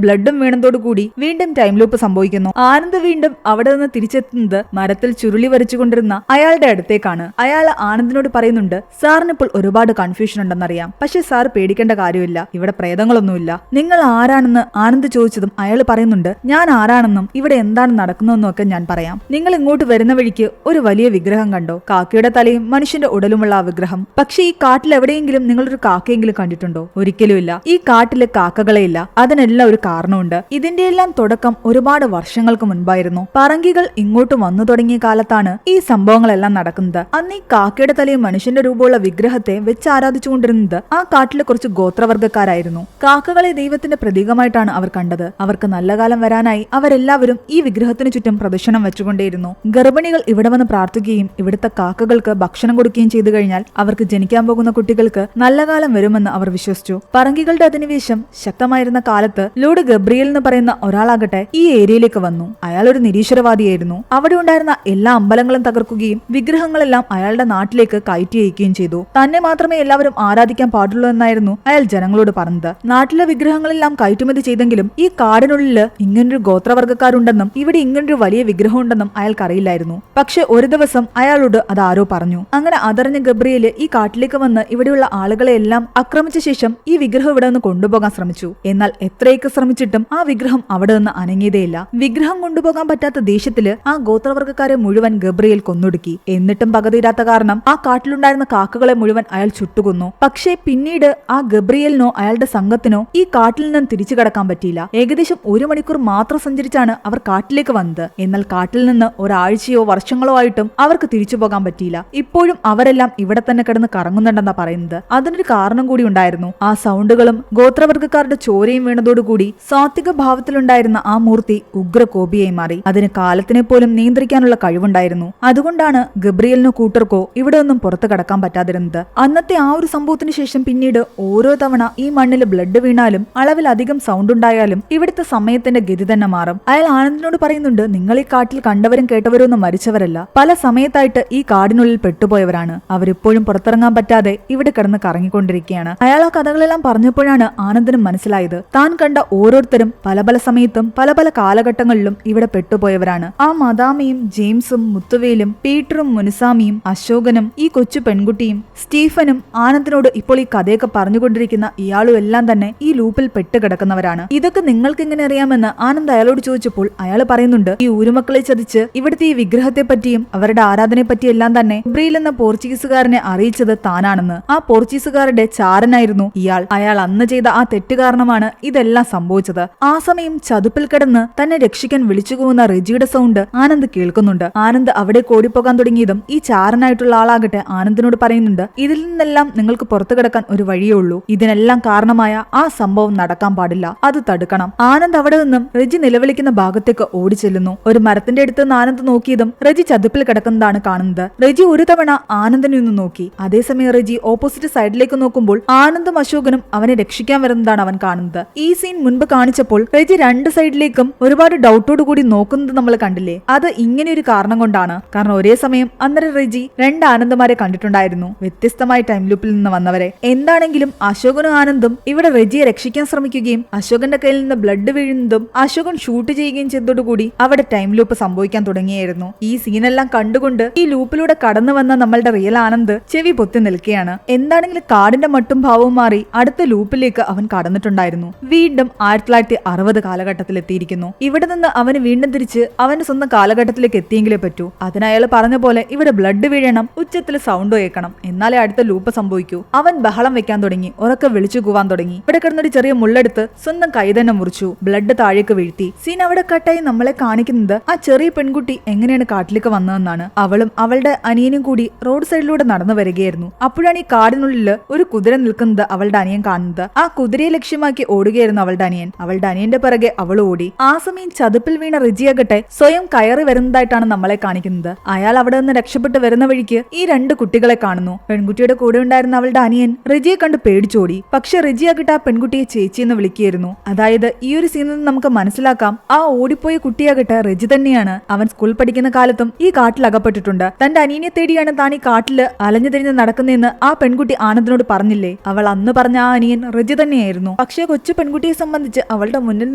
ബ്ലഡും വീണതോടുകൂടി വീണ്ടും ടൈം ലൂപ്പ് സംഭവിക്കുന്നു. ആനന്ദ് വീണ്ടും അവിടെ നിന്ന് തിരിച്ചെത്തുന്നത് മരത്തിൽ ചുരുളി വരച്ചുകൊണ്ടിരുന്ന അയാളുടെ അടുത്തേക്കാണ്. അയാൾ ആനന്ദിനോട് പറയുന്നുണ്ട്, സാറിന് ഇപ്പോൾ ഒരുപാട് കൺഫ്യൂഷൻ ഉണ്ടെന്നറിയാം, പക്ഷെ സാർ പേടിക്കേണ്ട കാര്യമില്ല, ഇവിടെ പ്രേതങ്ങളൊന്നുമില്ല. നിങ്ങൾ ആരാണെന്ന് ആനന്ദ് ചോദിച്ചതും അയാൾ പറയുന്നുണ്ട്, ഞാൻ ആരാണെന്നും ഇവിടെ എന്താണ് നടക്കുന്നതെന്നും ഒക്കെ ഞാൻ പറയാം. നിങ്ങൾ ഇങ്ങോട്ട് വരുന്ന വഴിക്ക് ഒരു വലിയ വിഗ്രഹം കണ്ടോ? കാക്കയുടെ തലയും മനുഷ്യന്റെ ഉടലുമുള്ള ആ വിഗ്രഹം. പക്ഷെ ഈ കാട്ടിൽ എവിടെയെങ്കിലും നിങ്ങളൊരു കാക്കയെങ്കിലും കണ്ടിട്ടുണ്ടോ? ഒരിക്കലുമില്ല. ഈ കാട്ടില് കാക്കകളെ ഇല്ല. അതിനെല്ലാം ഒരു കാരണമുണ്ട്. ഇതിന്റെ എല്ലാം തുടക്കം ഒരുപാട് വർഷങ്ങൾക്ക് മുൻപായിരുന്നു. പറങ്കികൾ ഇങ്ങോട്ട് വന്നു തുടങ്ങിയ കാലത്താണ് ഈ സംഭവങ്ങളെല്ലാം നടക്കുന്നത്. അന്ന് ഈ കാക്കയുടെ തലയും മനുഷ്യന്റെ രൂപമുള്ള വിഗ്രഹത്തെ വെച്ച് ആരാധിച്ചുകൊണ്ടിരുന്നത് ആ കാട്ടിലെ കുറച്ച് ഗോത്രവർഗ്ഗക്കാരായിരുന്നു. കാക്കകളെ ദൈവത്തിന്റെ പ്രതീകമായിട്ടാണ് അവർ കണ്ടത്. അവർക്ക് നല്ല കാലം വരാനായി അവരെല്ലാവരും ഈ വിഗ്രഹത്തിന് ചുറ്റും പ്രദക്ഷിണം വെച്ചുകൊണ്ടേയിരുന്നു. ഗർഭിണികൾ ഇവിടെ വന്ന് പ്രാർത്ഥിക്കുകയും ഇവിടുത്തെ കാക്കകൾക്ക് ഭക്ഷണം കൊടുക്കുകയും ചെയ്തു കഴിഞ്ഞാൽ അവർക്ക് ജനിക്കാൻ പോകുന്ന കുട്ടികൾക്ക് നല്ല കാലം വരുമെന്ന് അവർ വിശ്വസിച്ചു. പറങ്കികളുടെ അധിനിവേശം ശക്തമായിരുന്ന കാലത്ത് ലോർഡ് ഗബ്രിയേൽ എന്ന് പറയുന്ന ഒരാളാകട്ടെ ഈ ഏരിയയിലേക്ക് വന്നു. അയാൾ ഒരു നിരീശ്വരവാദിയായിരുന്നു. അവിടെ ഉണ്ടായിരുന്ന എല്ലാ അമ്പലങ്ങളും തകർക്കുകയും വിഗ്രഹങ്ങളെല്ലാം അയാളുടെ നാട്ടിലേക്ക് കയറ്റി അയക്കുകയും ചെയ്തു. തന്നെ മാത്രമേ എല്ലാവരും ആരാധിക്കാൻ പാടുള്ളൂ എന്നായിരുന്നു അയാൾ ജനങ്ങളോട് പറഞ്ഞത്. നാട്ടിലെ വിഗ്രഹങ്ങളെല്ലാം കയറ്റുമതി ചെയ്തെങ്കിലും ഈ കാടിനുള്ളിൽ ഇങ്ങനൊരു ഗോത്രവർഗ്ഗക്കാരുണ്ടെന്നും ഇവിടെ ഇങ്ങനൊരു വലിയ വിഗ്രഹം ഉണ്ടെന്നും അയാൾക്കറിയില്ലായിരുന്നു. പക്ഷെ ഒരു ദിവസം അയാളോട് അത് ആരോ പറഞ്ഞു. അങ്ങനെ അതറിഞ്ഞ ഗബ്രിയേല് ഈ കാട്ടിലേക്ക് വന്ന് ഇവിടെയുള്ള ആളുകളെ എല്ലാം ആക്രമിച്ച ശേഷം ഈ വിഗ്രഹം ഇവിടെ നിന്ന് കൊണ്ടുപോകാൻ ശ്രമിച്ചു. എന്നാൽ എത്രയൊക്കെ ശ്രമിച്ചിട്ടും ആ വിഗ്രഹം അവിടെ നിന്ന് അനങ്ങിയതേയില്ല. വിഗ്രഹം കൊണ്ടുപോകാൻ പറ്റാത്ത ദേഷ്യത്തില് ആ ഗോത്രവർഗ്ഗക്കാരെ മുഴുവൻ ഗബ്രിയേൽ കൊന്നൊടുക്കി. എന്നിട്ടും പകതീരാത്ത കാരണം ആ കാട്ടിലുണ്ടായിരുന്ന കാക്കകളെ മുഴുവൻ അയാൾ ചുട്ടുകൊന്നു. പക്ഷേ പിന്നീട് ആ ഗബ്രിയേലിനോ അയാളുടെ സംഘത്തിനോ ഈ കാട്ടിൽ നിന്ന് തിരിച്ചു കടക്കാൻ പറ്റിയില്ല. ഏകദേശം 1 മണിക്കൂർ മാത്രം സഞ്ചരിച്ചാണ് അവർ കാട്ടിലേക്ക് വന്നത്. എന്നാൽ കാട്ടിൽ നിന്ന് ഒരാഴ്ചയോ വർഷങ്ങളോ ആയിട്ടും അവർക്ക് തിരിച്ചു പോകാൻ പറ്റിയില്ല. ഇപ്പോഴും അവരെല്ലാം ഇവിടെ തന്നെ കിടന്ന് കറങ്ങുന്നുണ്ടെന്നാ പറയുന്നത്. അതിനൊരു കാരണം കൂടി ഉണ്ടായിരുന്നു. ആ സൗണ്ടുകളും ഗോത്രവർഗ്ഗക്കാരുടെ ചോരയും വീണതോടുകൂടി സാത്വിക ഭാവത്തിലുണ്ടായിരുന്ന ആ മൂർത്തി ഉഗ്രകോപിയായി മാറി. അതിന് കാലത്തിനെ പോലും നിയന്ത്രിക്കാനുള്ള കഴിവുണ്ടായിരുന്നു. അതുകൊണ്ടാണ് ഗബ്രിയേലിനോ കൂട്ടർക്കോ ഇവിടെ ഒന്നും പുറത്തു കടക്കാൻ പറ്റാതിരുന്നത്. അന്നത്തെ ആ ഒരു സംഭവത്തിന് ശേഷം പിന്നീട് ഓരോ തവണ ഈ മണ്ണിൽ ബ്ലഡ് വീണാലും അളവിലധികം സൗണ്ട് ഉണ്ടായാലും ഇവിടുത്തെ സമയത്തിന്റെ ഗതി തന്നെ മാറും. അയാൾ ആനന്ദിനോട് പറയുന്നുണ്ട്, നിങ്ങൾ ഈ കാട്ടിൽ കണ്ടവരും കേട്ടവരും ഒന്നും മരിച്ചവരല്ല. പല സമയത്തായിട്ട് ഈ കാടിനുള്ളിൽ പെട്ടുപോയവരാണ്. അവരിപ്പോഴും പുറത്തിറങ്ങാൻ പറ്റാതെ ഇവിടെ കിടന്ന് കറങ്ങിക്കൊണ്ടിരിക്കുകയാണ്. അയാൾ ആ കഥകളെല്ലാം പറഞ്ഞപ്പോഴാണ് ആനന്ദിനും മനസ്സിലായത്, താൻ കണ്ട ഓരോരുത്തരും പല പല സമയത്തും പല പല കാലഘട്ടങ്ങളിലും ഇവിടെ പെട്ടുപോയവരാണ്. ആ മദാമയും ജെയിംസും മുത്തുവേലും പീറ്ററും മുനുസാമിയും അശോകനും ഈ കൊച്ചു പെൺകുട്ടിയും സ്റ്റീഫനും ആനന്ദിനോട് ഇപ്പോൾ ഈ കഥയൊക്കെ പറഞ്ഞുകൊണ്ടിരിക്കുന്ന ഇയാളും എല്ലാം തന്നെ ഈ ലൂപ്പിൽ പെട്ടുകിടക്കുന്നവരാണ്. ഇതൊക്കെ നിങ്ങൾക്ക് എങ്ങനെ അറിയാമെന്ന് ആനന്ദ് അയാളോട് ചോദിച്ചപ്പോൾ അയാൾ പറയുന്നുണ്ട്, ഈ ഊരുമക്കളെ ചതിച്ച് ഇവിടുത്തെ ഈ വിഗ്രഹത്തെ പറ്റിയും അവരുടെ ആരാധനയെ പറ്റിയും എല്ലാം തന്നെ ഗബ്രിയേൽ എന്ന പോർച്ചുഗീസുകാരനെ അറിയിച്ചത് താനാണെന്ന്. ആ പോർച്ചുഗീസുകാരുടെ ചാരനായിരുന്നു ഇയാൾ. അയാൾ അന്ന് ചെയ്ത ആ തെറ്റ് കാരണമാണ് ഇതെല്ലാം സംഭവിച്ചത്. ആ സമയം ചതുപ്പിൽ കിടന്ന് തന്നെ രക്ഷിക്കാൻ വിളിച്ചു പോകുന്ന റെജിയുടെ സൗണ്ട് ആനന്ദ് കേൾക്കുന്നുണ്ട്. ആനന്ദ് അവിടെ ഓടിപ്പോകാൻ തുടങ്ങിയതും ഈ ചാരനായിട്ടുള്ള ആളാകട്ടെ ആനന്ദിനോട് പറയുന്നുണ്ട്, ഇതിൽ നിന്നെല്ലാം നിങ്ങൾക്ക് പുറത്തു കിടക്കാൻ ഒരു വഴിയേ ഉള്ളൂ. ഇതിനെല്ലാം കാരണമായ ആ സംഭവം നടക്കാൻ പാടില്ല, അത് തടുക്കണം. ആനന്ദ് അവിടെ നിന്നും റെജി നിലവിളിക്കുന്ന ഭാഗത്തേക്ക് ഓടി ചെല്ലുന്നു. ഒരു മരത്തിന്റെ അടുത്ത് നിന്ന് ആനന്ദ് നോക്കിയതും റെജി ചതുപ്പിൽ കിടക്കുന്നതാണ് കാണുന്നത്. റെജി ഒരു തവണ ആനന്ദിനെ ഒന്ന് നോക്കി. അതേസമയം റെജി ഓപ്പോസിറ്റ് സൈഡിലേക്ക് നോക്കുമ്പോൾ ആനന്ദും അശോകനും അവനെ രക്ഷിക്കാൻ വരുന്നതാണ് അവൻ കാണുന്നത്. ഈ സീൻ മുൻപ് കാണിച്ചപ്പോൾ റെജി രണ്ട് സൈഡിലേക്കും ഒരുപാട് ഡൗട്ടോട് കൂടി നോക്കുന്നത് നമ്മൾ കണ്ടില്ലേ? അത് ഇങ്ങനെ ഒരു കാരണം കൊണ്ടാണ്. കാരണം ഒരേ സമയം അന്നേരം റെജി 2 ആനന്ദമാരെ കണ്ടിട്ടുണ്ടായിരുന്നു, വ്യത്യസ്തമായ ടൈം ലൂപ്പിൽ നിന്ന് വന്നവരെ. എന്താണെങ്കിലും അശോകനും ആനന്ദും ഇവിടെ റെജിയെ രക്ഷിക്കാൻ ശ്രമിക്കുകയും അശോകന്റെ കയ്യിൽ നിന്ന് ബ്ലഡ് വീഴുന്നതും അശോകൻ ഷൂട്ട് ചെയ്യുകയും ചെയ്തതോടുകൂടി അവിടെ ടൈം ലൂപ്പ് സംഭവിക്കാൻ തുടങ്ങിയായിരുന്നു. ഈ സീനെല്ലാം കണ്ടുകൊണ്ട് ഈ ലൂപ്പിലൂടെ കടന്നു വന്ന നമ്മളുടെ റിയൽ ആനന്ദ് ചെവി പൊത്തി നിൽക്കുകയാണ്. എന്താണെങ്കിലും കാടിന്റെ മട്ടും ഭാവവും മാറി അടുത്ത ലൂപ്പിലേക്ക് അവൻ കടന്നിട്ടുണ്ടായിരുന്നു. വീണ്ടും 1960 കാലഘട്ടത്തിൽ എത്തിയിരിക്കുന്നു. ഇവിടെ നിന്ന് അവന് വീണ്ടും തിരിച്ച് അവന്റെ സ്വന്തം കാലഘട്ടത്തിലേക്ക് എത്തിയെങ്കിലേ പറ്റൂ. അതിനയാൾ പറഞ്ഞ പോലെ ഇവിടെ ബ്ലഡ് വീഴണം, ഉച്ചത്തിൽ സൗണ്ട് കേൾക്കണം, എന്നാലേ അടുത്ത ലൂപ്പ് സംഭവിക്കൂ. അവൻ ബഹളം വെക്കാൻ തുടങ്ങി, ഉറക്കെ വിളിച്ചു കൂവാൻ തുടങ്ങി. ഇവിടെ കിടന്നൊരു ചെറിയ മുള്ളെടുത്ത് സ്വന്തം കൈ തന്നെ മുറിച്ചു, ബ്ലഡ് താഴേക്ക് വീഴ്ത്തി. സീൻ അവിടെ കട്ടായി നമ്മളെ കാണിക്കുന്നത് ആ ചെറിയ പെൺകുട്ടി എങ്ങനെയാണ് കാട്ടിലേക്ക് വന്നതെന്നാണ്. അവളും അവളുടെ അനിയനും കൂടി റോഡ് സൈഡിലൂടെ നടന്നു വരികയായിരുന്നു. അപ്പോഴാണ് ഈ കാടിനുള്ളിൽ ഒരു കുതിര നിൽക്കുന്നത് അവളുടെ അനിയൻ കാണുന്നത്. ആ കുതിരയെ ലക്ഷ്യമാക്കി ഓടുകയായിരുന്നു അവളുടെ അനിയൻ. അനിയൻ. അവളുടെ അനിയന്റെ പിറകെ അവൾ ഓടി. ആ സമയം ചതുപ്പിൽ വീണ റിജിയാകട്ടെ സ്വയം കയറി വരുന്നതായിട്ടാണ് നമ്മളെ കാണിക്കുന്നത്. അയാൾ അവിടെ നിന്ന് രക്ഷപ്പെട്ട് വരുന്ന വഴിക്ക് ഈ രണ്ട് കുട്ടികളെ കാണുന്നു. പെൺകുട്ടിയുടെ കൂടെ ഉണ്ടായിരുന്ന അവളുടെ അനിയൻ റിജിയെ കണ്ട് പേടിച്ചോടി. പക്ഷെ റിജിയാകട്ടെ ആ പെൺകുട്ടിയെ ചേച്ചി എന്ന് വിളിക്കുകയായിരുന്നു. അതായത് ഈ ഒരു സീനിൽ നിന്ന് നമുക്ക് മനസ്സിലാക്കാം, ആ ഓടിപ്പോയ കുട്ടിയാകട്ടെ റിജി തന്നെയാണ്. അവൻ സ്കൂൾ പഠിക്കുന്ന കാലത്തും ഈ കാട്ടിൽ അകപ്പെട്ടിട്ടുണ്ട്. തന്റെ അനിയനെ തേടിയാണ് താൻ ഈ കാട്ടില് അലഞ്ഞു തിരിഞ്ഞ് നടക്കുന്നതെന്ന് ആ പെൺകുട്ടി ആനന്ദിനോട് പറഞ്ഞില്ലേ? അവൾ അന്ന് പറഞ്ഞ ആ അനിയൻ റിജി തന്നെയായിരുന്നു. പക്ഷേ കൊച്ചു പെൺകുട്ടിയെ സംബന്ധിച്ച് അവളുടെ മുന്നിൽ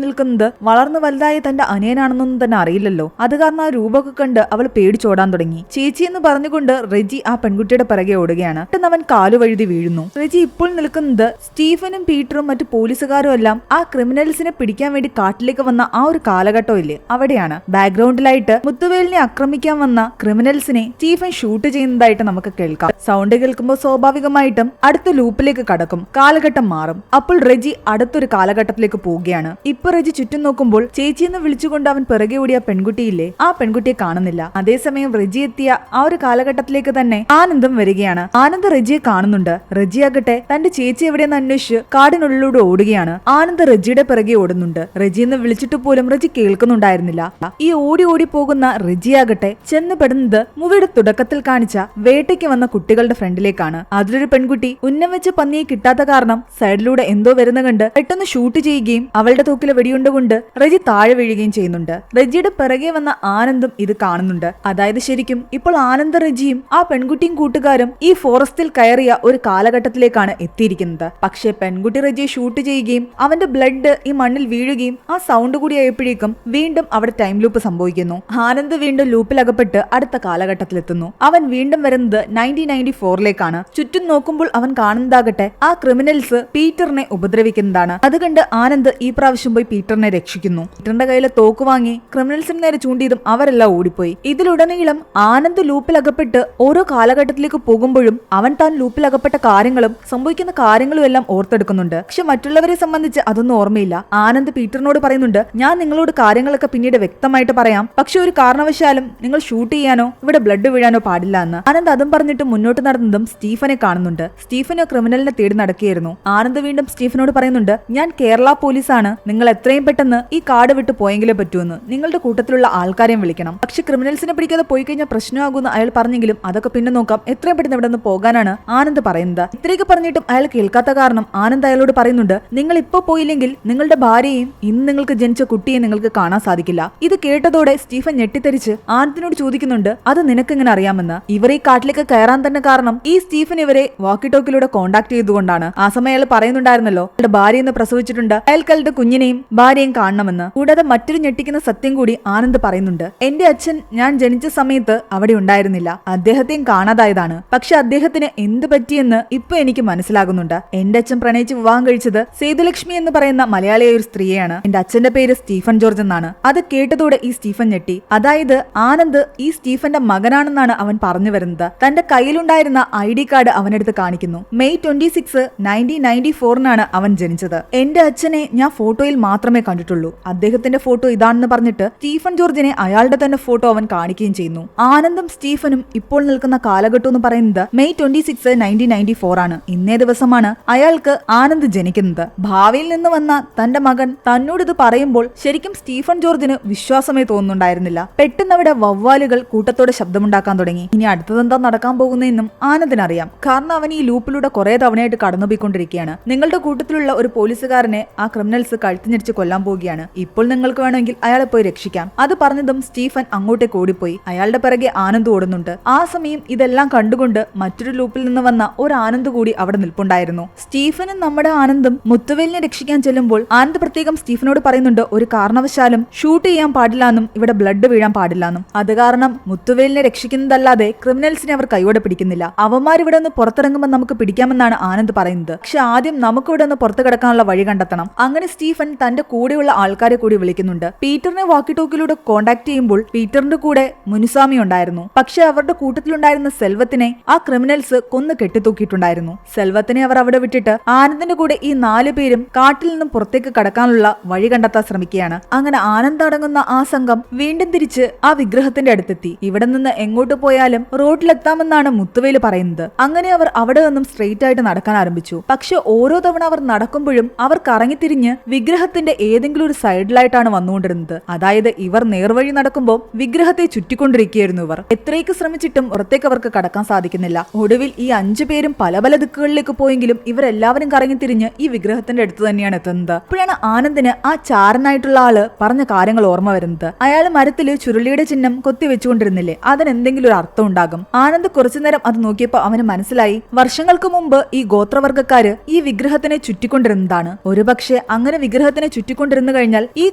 നിൽക്കുന്നത് വളർന്നു വലുതായ തന്റെ അനിയനാണെന്നൊന്നും തന്നെ അറിയില്ലല്ലോ. അത് കാരണം ആ രൂപമൊക്കെ കണ്ട് അവൾ പേടിച്ചോടാൻ തുടങ്ങി. ചേച്ചി എന്ന് പറഞ്ഞുകൊണ്ട് റിജി ആ പെൺകുട്ടിയുടെ പിറകെ ഓടുകയാണ്. പെട്ടെന്ന് അവൻ കാലുവഴുതി വീഴുന്നു. റിജി ഇപ്പോൾ നിൽക്കുന്നത് സ്റ്റീഫനും പീറ്ററും മറ്റു പോലീസുകാരും എല്ലാം ആ ക്രിമിനൽസിനെ പിടിക്കാൻ വേണ്ടി കാട്ടിലേക്ക് വന്ന ആ ഒരു കാലഘട്ടം ഇല്ലേ, അവിടെയാണ്. ബാക്ക്ഗ്രൗണ്ടിലായിട്ട് മുത്തുവേലിനെ ആക്രമിക്കാൻ വന്ന ക്രിമിനൽസിനെ സ്റ്റീഫൻ ഷൂട്ട് ചെയ്യുന്നതായിട്ട് നമുക്ക് കേൾക്കാം. സൗണ്ട് കേൾക്കുമ്പോൾ സ്വാഭാവികമായിട്ടും അടുത്ത ലൂപ്പിലേക്ക് കടക്കും. കാലഘട്ടം മാറും. അപ്പോൾ റെജി അടുത്തൊരു കാലഘട്ടത്തിലേക്ക് പോവുകയാണ്. ഇപ്പൊ റെജി ചുറ്റും നോക്കുമ്പോൾ ചേച്ചിയെന്ന് വിളിച്ചുകൊണ്ട് അവൻ പിറകെ ഓടിയ പെൺകുട്ടിയില്ലേ, ആ പെൺകുട്ടിയെ കാണുന്നില്ല. അതേസമയം റെജി എത്തിയ ആ ഒരു കാലഘട്ടത്തിലേക്ക് തന്നെ ആനന്ദം വരികയാണ്. ആനന്ദ് റെജിയെ കാണുന്നുണ്ട്. റെജിയാകട്ടെ തന്റെ ചേച്ചി എവിടെയെന്ന് അന്വേഷിച്ച് കാടിനുള്ളിലൂടെ ഓടുകയാണ്. ആനന്ദ് റെജിയുടെ പിറകെ ഓടുന്നുണ്ട്. റെജി എന്ന് വിളിച്ചിട്ട് പോലും റെജി കേൾക്കുന്നുണ്ടായിരുന്നില്ല. ഈ ഓടി ഓടി പോകുന്ന റെജിയാകട്ടെ ചെന്ന് പെടുന്നത് മൂവിയുടെ തുടക്കത്തിൽ കാണിച്ച വേട്ടയ്ക്ക് വന്ന കുട്ടികളുടെ ഫ്രണ്ടിലേക്കാണ്. അതിലൊരു പെൺകുട്ടി ഉന്നം വെച്ച് പന്നിയെ കിട്ടാത്ത കാരണം സൈഡിലൂടെ എന്തോ വരുന്ന കണ്ട് പെട്ടെന്ന് ഷൂട്ട് ചെയ്യുകയും അവളുടെ തൂക്കിലെ വെടിയുണ്ടുകൊണ്ട് റെജി താഴെ വീഴുകയും ചെയ്യുന്നുണ്ട്. റെജിയുടെ പിറകെ വന്ന ആനന്ദും ഇത് കാണുന്നുണ്ട്. അതായത് ശരിക്കും ഇപ്പോൾ ആനന്ദ് റെജിയും ആ പെൺകുട്ടിയും കൂട്ടുകാരും ഈ ഫോറസ്റ്റിൽ കയറിയ ഒരു കാലഘട്ടത്തിലേക്കാണ് എത്തിയിരിക്കുന്നത്. പക്ഷേ പെൺകുട്ടി റെജിയെ ഷൂട്ട് ചെയ്യുകയും അവന്റെ ബ്ലഡ് ഈ മണ്ണിൽ വീഴുകയും ആ സൗണ്ട് കൂടി ആയപ്പോഴേക്കും വീണ്ടും അവിടെ ടൈം ലൂപ്പ് സംഭവിക്കുന്നു. ആനന്ദ് വീണ്ടും ലൂപ്പിലകപ്പെട്ട് അടുത്ത കാലഘട്ടത്തിലെത്തുന്നു. അവൻ വീണ്ടും വരുന്നത് 1994ലേക്കാണ്. ചുറ്റും നോക്കുമ്പോൾ അവൻ കാണുന്നതാകട്ടെ ആ ക്രിമിനൽസ് പീറ്ററിനെ ഉപദ്രവിക്കുന്നതാണ്. അത് കണ്ട് ആനന്ദ് ഈ പ്രാവശ്യം പോയി പീറ്ററിനെ രക്ഷിക്കുന്നു. പീറ്ററിന്റെ കയ്യിലെ തോക്ക് വാങ്ങി ക്രിമിനൽസിന് നേരെ ചൂണ്ടിയതും അവരെല്ലാം ഓടിപ്പോയി. ഇതിലുടനീളം ആനന്ദ് ലൂപ്പിലകപ്പെട്ട് ഓരോ കാലഘട്ടത്തിലേക്ക് പോകുമ്പോഴും അവൻ താൻ ലൂപ്പിലകപ്പെട്ട കാര്യങ്ങളും സംഭവിക്കുന്ന കാര്യങ്ങളും എല്ലാം ഓർത്തെടുക്കുന്നുണ്ട്. പക്ഷെ മറ്റുള്ളവരെ സംബന്ധിച്ച് അതൊന്നും ഓർമ്മയില്ല. ആനന്ദ് പീറ്ററിനോട് പറയുന്നുണ്ട്, ഞാൻ നിങ്ങളോട് കാര്യങ്ങളൊക്കെ പിന്നീട് വ്യക്തമായിട്ട് പറയാം, പക്ഷെ ഒരു കാരണവശാലും നിങ്ങൾ ഷൂട്ട് ചെയ്യാനോ ഇവിടെ ബ്ലഡ് വീഴാനോ പാടില്ല എന്ന്. ആനന്ദ് അതും പറഞ്ഞിട്ട് മുന്നോട്ട് നടന്നതും സ്റ്റീഫനെ കാണുന്നുണ്ട്. സ്റ്റീഫനോ ക്രിമിനലിനെ തേടി നടക്കുകയായിരുന്നു. ആനന്ദ് വീണ്ടും സ്റ്റീഫനോട് പറയുന്നുണ്ട്, ഞാൻ കേരള പോലീസാണ്, നിങ്ങൾ എത്രയും പെട്ടെന്ന് ഈ കാട് വിട്ട് പോയെങ്കിലേ പറ്റൂന്ന്. നിങ്ങളുടെ കൂട്ടത്തിലുള്ള ആൾക്കാരെയും വിളിക്കണം. പക്ഷെ ക്രിമിനൽസിനെ പിടിക്കാതെ പോയി കഴിഞ്ഞാൽ പ്രശ്നമാകുമെന്ന് അയാൾ പറഞ്ഞെങ്കിലും അതൊക്കെ പിന്നെ നോക്കാം, എത്രയും പെട്ടെന്ന് ഇവിടെ നിന്ന് പോകാനാണ് ആനന്ദ് പറയുന്നത്. ഇത്രയൊക്കെ പറഞ്ഞിട്ടും അയാൾ കേൾക്കാത്ത കാരണം ആനന്ദ് അയാളോട് പറയുന്നുണ്ട്, നിങ്ങൾ ഇപ്പൊ പോയില്ലെങ്കിൽ നിങ്ങളുടെ ഭാര്യയും ഇന്ന് നിങ്ങൾക്ക് ജനിച്ച കുട്ടിയെ നിങ്ങൾക്ക് കാണാൻ സാധിക്കില്ല. ഇത് കേട്ടതോടെ സ്റ്റീഫൻ ഞെട്ടിത്തെറിച്ച് ആനന്ദിനോട് ചോദിക്കുന്നുണ്ട്, അത് നിനക്കെങ്ങനെ അറിയാമെന്ന്. ഇവർ ഈ കാട്ടിലേക്ക് കയറാൻ തന്നെ കാരണം ഈ സ്റ്റീഫൻ ഇവരെ വാക്കി ടോക്കിലൂടെ കോണ്ടാക്ട് ചെയ്തുകൊണ്ടാണ്. ആ സമയം അയാൾ പറയുന്നുണ്ടായിരുന്നല്ലോ, അയാളുടെ ഭാര്യ എന്ന് പ്രസവിച്ചിട്ടുണ്ട്, അയാൾക്കളുടെ കുഞ്ഞിനെയും ഭാര്യയും കാണണമെന്ന്. കൂടാതെ മറ്റൊരു ഞെട്ടിക്കുന്ന സത്യം കൂടി ആനന്ദ് പറയുന്നുണ്ട്, എന്റെ അച്ഛൻ ഞാൻ ജനിച്ച സമയത്ത് അവിടെ ഉണ്ടായിരുന്നില്ല, അദ്ദേഹത്തെയും കാണാതായതാണ്. പക്ഷെ അദ്ദേഹത്തിന് എന്ത് പറ്റിയെന്ന് ഇപ്പൊ എനിക്ക് മനസ്സിലാകുന്നുണ്ട്. എന്റെ അച്ഛൻ പ്രണയിച്ച് വിവാഹം കഴിച്ചത് സേതുലക്ഷ്മി എന്ന് പറയുന്ന മലയാളിയായ ഒരു സ്ത്രീയാണ്. എന്റെ അച്ഛന്റെ പേര് സ്റ്റീഫൻ ജോർജ് എന്നാണ്. അത് കേട്ടതോടെ ഈ സ്റ്റീഫൻ ഞെട്ടി. അതായത് ആനന്ദ് ഈ സ്റ്റീഫന്റെ മകനാണെന്നാണ് അവൻ പറഞ്ഞു വരുന്നത്. തന്റെ കയ്യിലുണ്ടായിരുന്ന ID കാർഡ് അവനെടുത്ത് കാണിക്കുന്നു. മെയ് 26, 1994 അവൻ ജനിച്ചത്. എന്റെ അച്ഛനെ ഞാൻ ഫോട്ടോയിൽ മാത്രമേ കണ്ടിട്ടുള്ളൂ, അദ്ദേഹത്തിന്റെ ഫോട്ടോ ഇതാണെന്ന് പറഞ്ഞിട്ട് സ്റ്റീഫൻ ജോർജിനെ അയാളുടെ തന്നെ ഫോട്ടോ അവൻ കാണിക്കുകയും ചെയ്യുന്നു. ആനന്ദും സ്റ്റീഫനും ഇപ്പോൾ നിൽക്കുന്ന കാലഘട്ടം എന്ന് പറയുന്നത് മെയ് 26, 1994 ആണ്. ഇന്നേ ദിവസമാണ് അയാൾക്ക് ആനന്ദ് ജനിക്കുന്നത്. ഭാവിയിൽ നിന്ന് വന്ന തന്റെ മകൻ തന്നോട് ഇത് പറയുമ്പോൾ ശരിക്കും സ്റ്റീഫൻ ജോർജിന് വിശ്വാസമേ തോന്നുന്നുണ്ടായിരുന്നില്ല. പെട്ടെന്ന് അവിടെ വവ്വാലുകൾ കൂട്ടത്തോടെ ശബ്ദമുണ്ടാക്കാൻ തുടങ്ങി. ഇനി അടുത്തതെന്താ നടക്കാൻ പോകുന്നതെന്നും ആനന്ദിനറിയാം. കാരണം അവൻ ഈ ലൂപ്പിലൂടെ കുറെ തവണയായിട്ട് കടന്നുപോയിക്കൊണ്ടിരിക്കുകയാണ്. നിങ്ങളുടെ കൂട്ടത്തിലുള്ള ഒരു പോലീസുകാരനെ ആ ക്രിമിനൽസ് കഴുത്തിഞ്ഞടിച്ച് കൊല്ലാൻ പോവുകയാണ്. ഇപ്പോൾ നിങ്ങൾക്ക് വേണമെങ്കിൽ അയാളെ പോയി രക്ഷിക്കാം. അത് പറഞ്ഞതും സ്റ്റീഫൻ അങ്ങോട്ടേക്ക് ഓടിപ്പോയി. അയാളുടെ പിറകെ ആനന്ദ് ഓടുന്നുണ്ട്. ആ സമയം ഇതെല്ലാം കണ്ടുകൊണ്ട് മറ്റൊരു ലൂപ്പിൽ നിന്ന് വന്ന ഒരു ആനന്ദ് കൂടി അവിടെ നിൽപ്പുണ്ടായിരുന്നു. സ്റ്റീഫനും നമ്മുടെ ആനന്ദും മുത്തുവേലിനെ രക്ഷിക്കാൻ ചെല്ലുമ്പോൾ ആനന്ദ് പ്രത്യേകം സ്റ്റീഫനോട് പറയുന്നുണ്ട്, ഒരു കാരണവശാലും ഷൂട്ട് ചെയ്യാൻ പാടില്ലെന്നും ഇവിടെ ബ്ലഡ് വീഴാൻ പാടില്ലെന്നും. അത് കാരണം മുത്തുവേലിനെ രക്ഷിക്കുന്നതല്ലാതെ ക്രിമിനൽസിനെ അവർ കൈയോടെ പിടിക്കുന്നില്ല. അവന്മാർ ഇവിടെ നിന്ന് പുറത്തിറങ്ങുമ്പോൾ നമുക്ക് പിടിക്കാമെന്നാണ് ആനന്ദ് പറയുന്നത്. പക്ഷെ ആദ്യം നമുക്ക് ഇവിടെ നിന്ന് പുറത്തു കിടക്കാനുള്ള വഴി കണ്ടെത്തണം. അങ്ങനെ സ്റ്റീഫൻ തന്റെ കൂടെയുള്ള ആൾക്കാരെ കൂടി വിളിക്കുന്നുണ്ട്. പീറ്ററിനെ വാക്കി ടോക്കിലൂടെ കോണ്ടാക്ട് ചെയ്യുമ്പോൾ പീറ്ററിന്റെ കൂടെ മുനുസ്വാമി ഉണ്ടായിരുന്നു. പക്ഷെ അവരുടെ കൂട്ടത്തിലുണ്ടായിരുന്ന സെൽവത്തിനെ ആ ക്രിമിനൽസ് കൊന്നു കെട്ടിത്തൂക്കിയിട്ടുണ്ടായിരുന്നു. സെൽവത്തിനെ അവർ അവിടെ വിട്ടിട്ട് ആനന്ദിന്റെ കൂടെ ഈ 4 പേരും കാട്ടിൽ നിന്നും പുറത്തേക്ക് കടക്കാനുള്ള വഴി കണ്ടെത്താൻ ശ്രമിക്കുകയാണ്. അങ്ങനെ ആനന്ദ് അടങ്ങുന്ന ആ സംഘം വീണ്ടും തിരിച്ച് ആ വിഗ്രഹത്തിന്റെ അടുത്തെത്തി. ഇവിടെ നിന്ന് എങ്ങോട്ട് പോയാലും റോഡിലെത്താമെന്നാണ് മുത്തുവേല് പറയുന്നത്. അങ്ങനെ അവർ അവിടെ നിന്നും സ്ട്രെയിറ്റ് ആയിട്ട് നടക്കാൻ ആരംഭിച്ചു. പക്ഷെ ഓരോ തവണ അവർ നടക്കുമ്പോഴും അവർ കറങ്ങിത്തിരിച്ച് തിരിഞ്ഞ് വിഗ്രഹത്തിന്റെ ഏതെങ്കിലും ഒരു സൈഡിലായിട്ടാണ് വന്നുകൊണ്ടിരുന്നത്. അതായത് ഇവർ നേർവഴി നടക്കുമ്പോൾ വിഗ്രഹത്തെ ചുറ്റിക്കൊണ്ടിരിക്കുകയായിരുന്നു ഇവർ. എത്രയൊക്കെ ശ്രമിച്ചിട്ടും പുറത്തേക്ക് അവർക്ക് കടക്കാൻ സാധിക്കുന്നില്ല. ഒടുവിൽ ഈ 5 പേരും പല പല ദിക്കുകളിലേക്ക് പോയെങ്കിലും ഇവരെല്ലാവരും കറങ്ങി തിരിഞ്ഞ് ഈ വിഗ്രഹത്തിന്റെ അടുത്ത് തന്നെയാണ് എത്തുന്നത്. അപ്പോഴാണ് ആനന്ദിന് ആ ചാരനായിട്ടുള്ള ആള് പറഞ്ഞ കാര്യങ്ങൾ ഓർമ്മ വരുന്നത്. അയാൾ മരത്തില് ചുരുളിയുടെ ചിഹ്നം കൊത്തി വെച്ചുകൊണ്ടിരുന്നില്ലേ, അതിന് എന്തെങ്കിലും ഒരു അർത്ഥം ഉണ്ടാകും. ആനന്ദ് കുറച്ചുനേരം അത് നോക്കിയപ്പോ അവന് മനസ്സിലായി, വർഷങ്ങൾക്ക് മുമ്പ് ഈ ഗോത്രവർഗ്ഗക്കാര് ഈ വിഗ്രഹത്തിനെ ചുറ്റിക്കൊണ്ടിരുന്നതാണ്. ഒരുപക്ഷെ അങ്ങനെ വിഗ്രഹത്തിനെ ചുറ്റിക്കൊണ്ടിരുന്നു കഴിഞ്ഞാൽ ഈ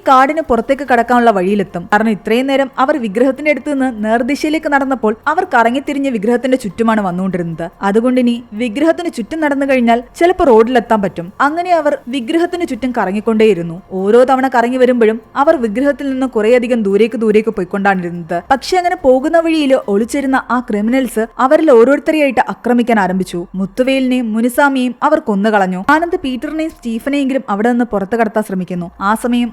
കാടിന് പുറത്തേക്ക് കടക്കാനുള്ള വഴിയിലെത്തും. കാരണം ഇത്രയും നേരം അവർ വിഗ്രഹത്തിന്റെ അടുത്ത് നിന്ന് നേർദിശയിലേക്ക് നടന്നപ്പോൾ അവർ കറങ്ങിത്തിരിഞ്ഞ് വിഗ്രഹത്തിന്റെ ചുറ്റുമാണ് വന്നുകൊണ്ടിരുന്നത്. അതുകൊണ്ട് ഇനി വിഗ്രഹത്തിന് ചുറ്റും നടന്നു കഴിഞ്ഞാൽ ചിലപ്പോൾ റോഡിലെത്താൻ പറ്റും. അങ്ങനെ അവർ വിഗ്രഹത്തിന് ചുറ്റും കറങ്ങിക്കൊണ്ടേയിരുന്നു. ഓരോ തവണ കറങ്ങി വരുമ്പോഴും അവർ വിഗ്രഹത്തിൽ നിന്ന് കുറേയധികം ദൂരേക്ക് പോയിക്കൊണ്ടാണിരുന്നത്. പക്ഷെ അങ്ങനെ പോകുന്ന വഴിയിൽ ഒളിച്ചിരുന്ന ആ ക്രിമിനൽസ് അവരിൽ ഓരോരുത്തരെയായിട്ട് ആക്രമിക്കാൻ ആരംഭിച്ചു. മുത്തുവേലിനെയും മുനിസാമിയെയും അവർ കൊന്നുകളഞ്ഞു. ആനന്ദ് പീറ്ററിനെയും സ്റ്റീഫനെയെങ്കിലും അവിടെ നിന്ന് പുറത്തു കടത്താൻ ശ്രമിക്കുന്നു. ആ സമയം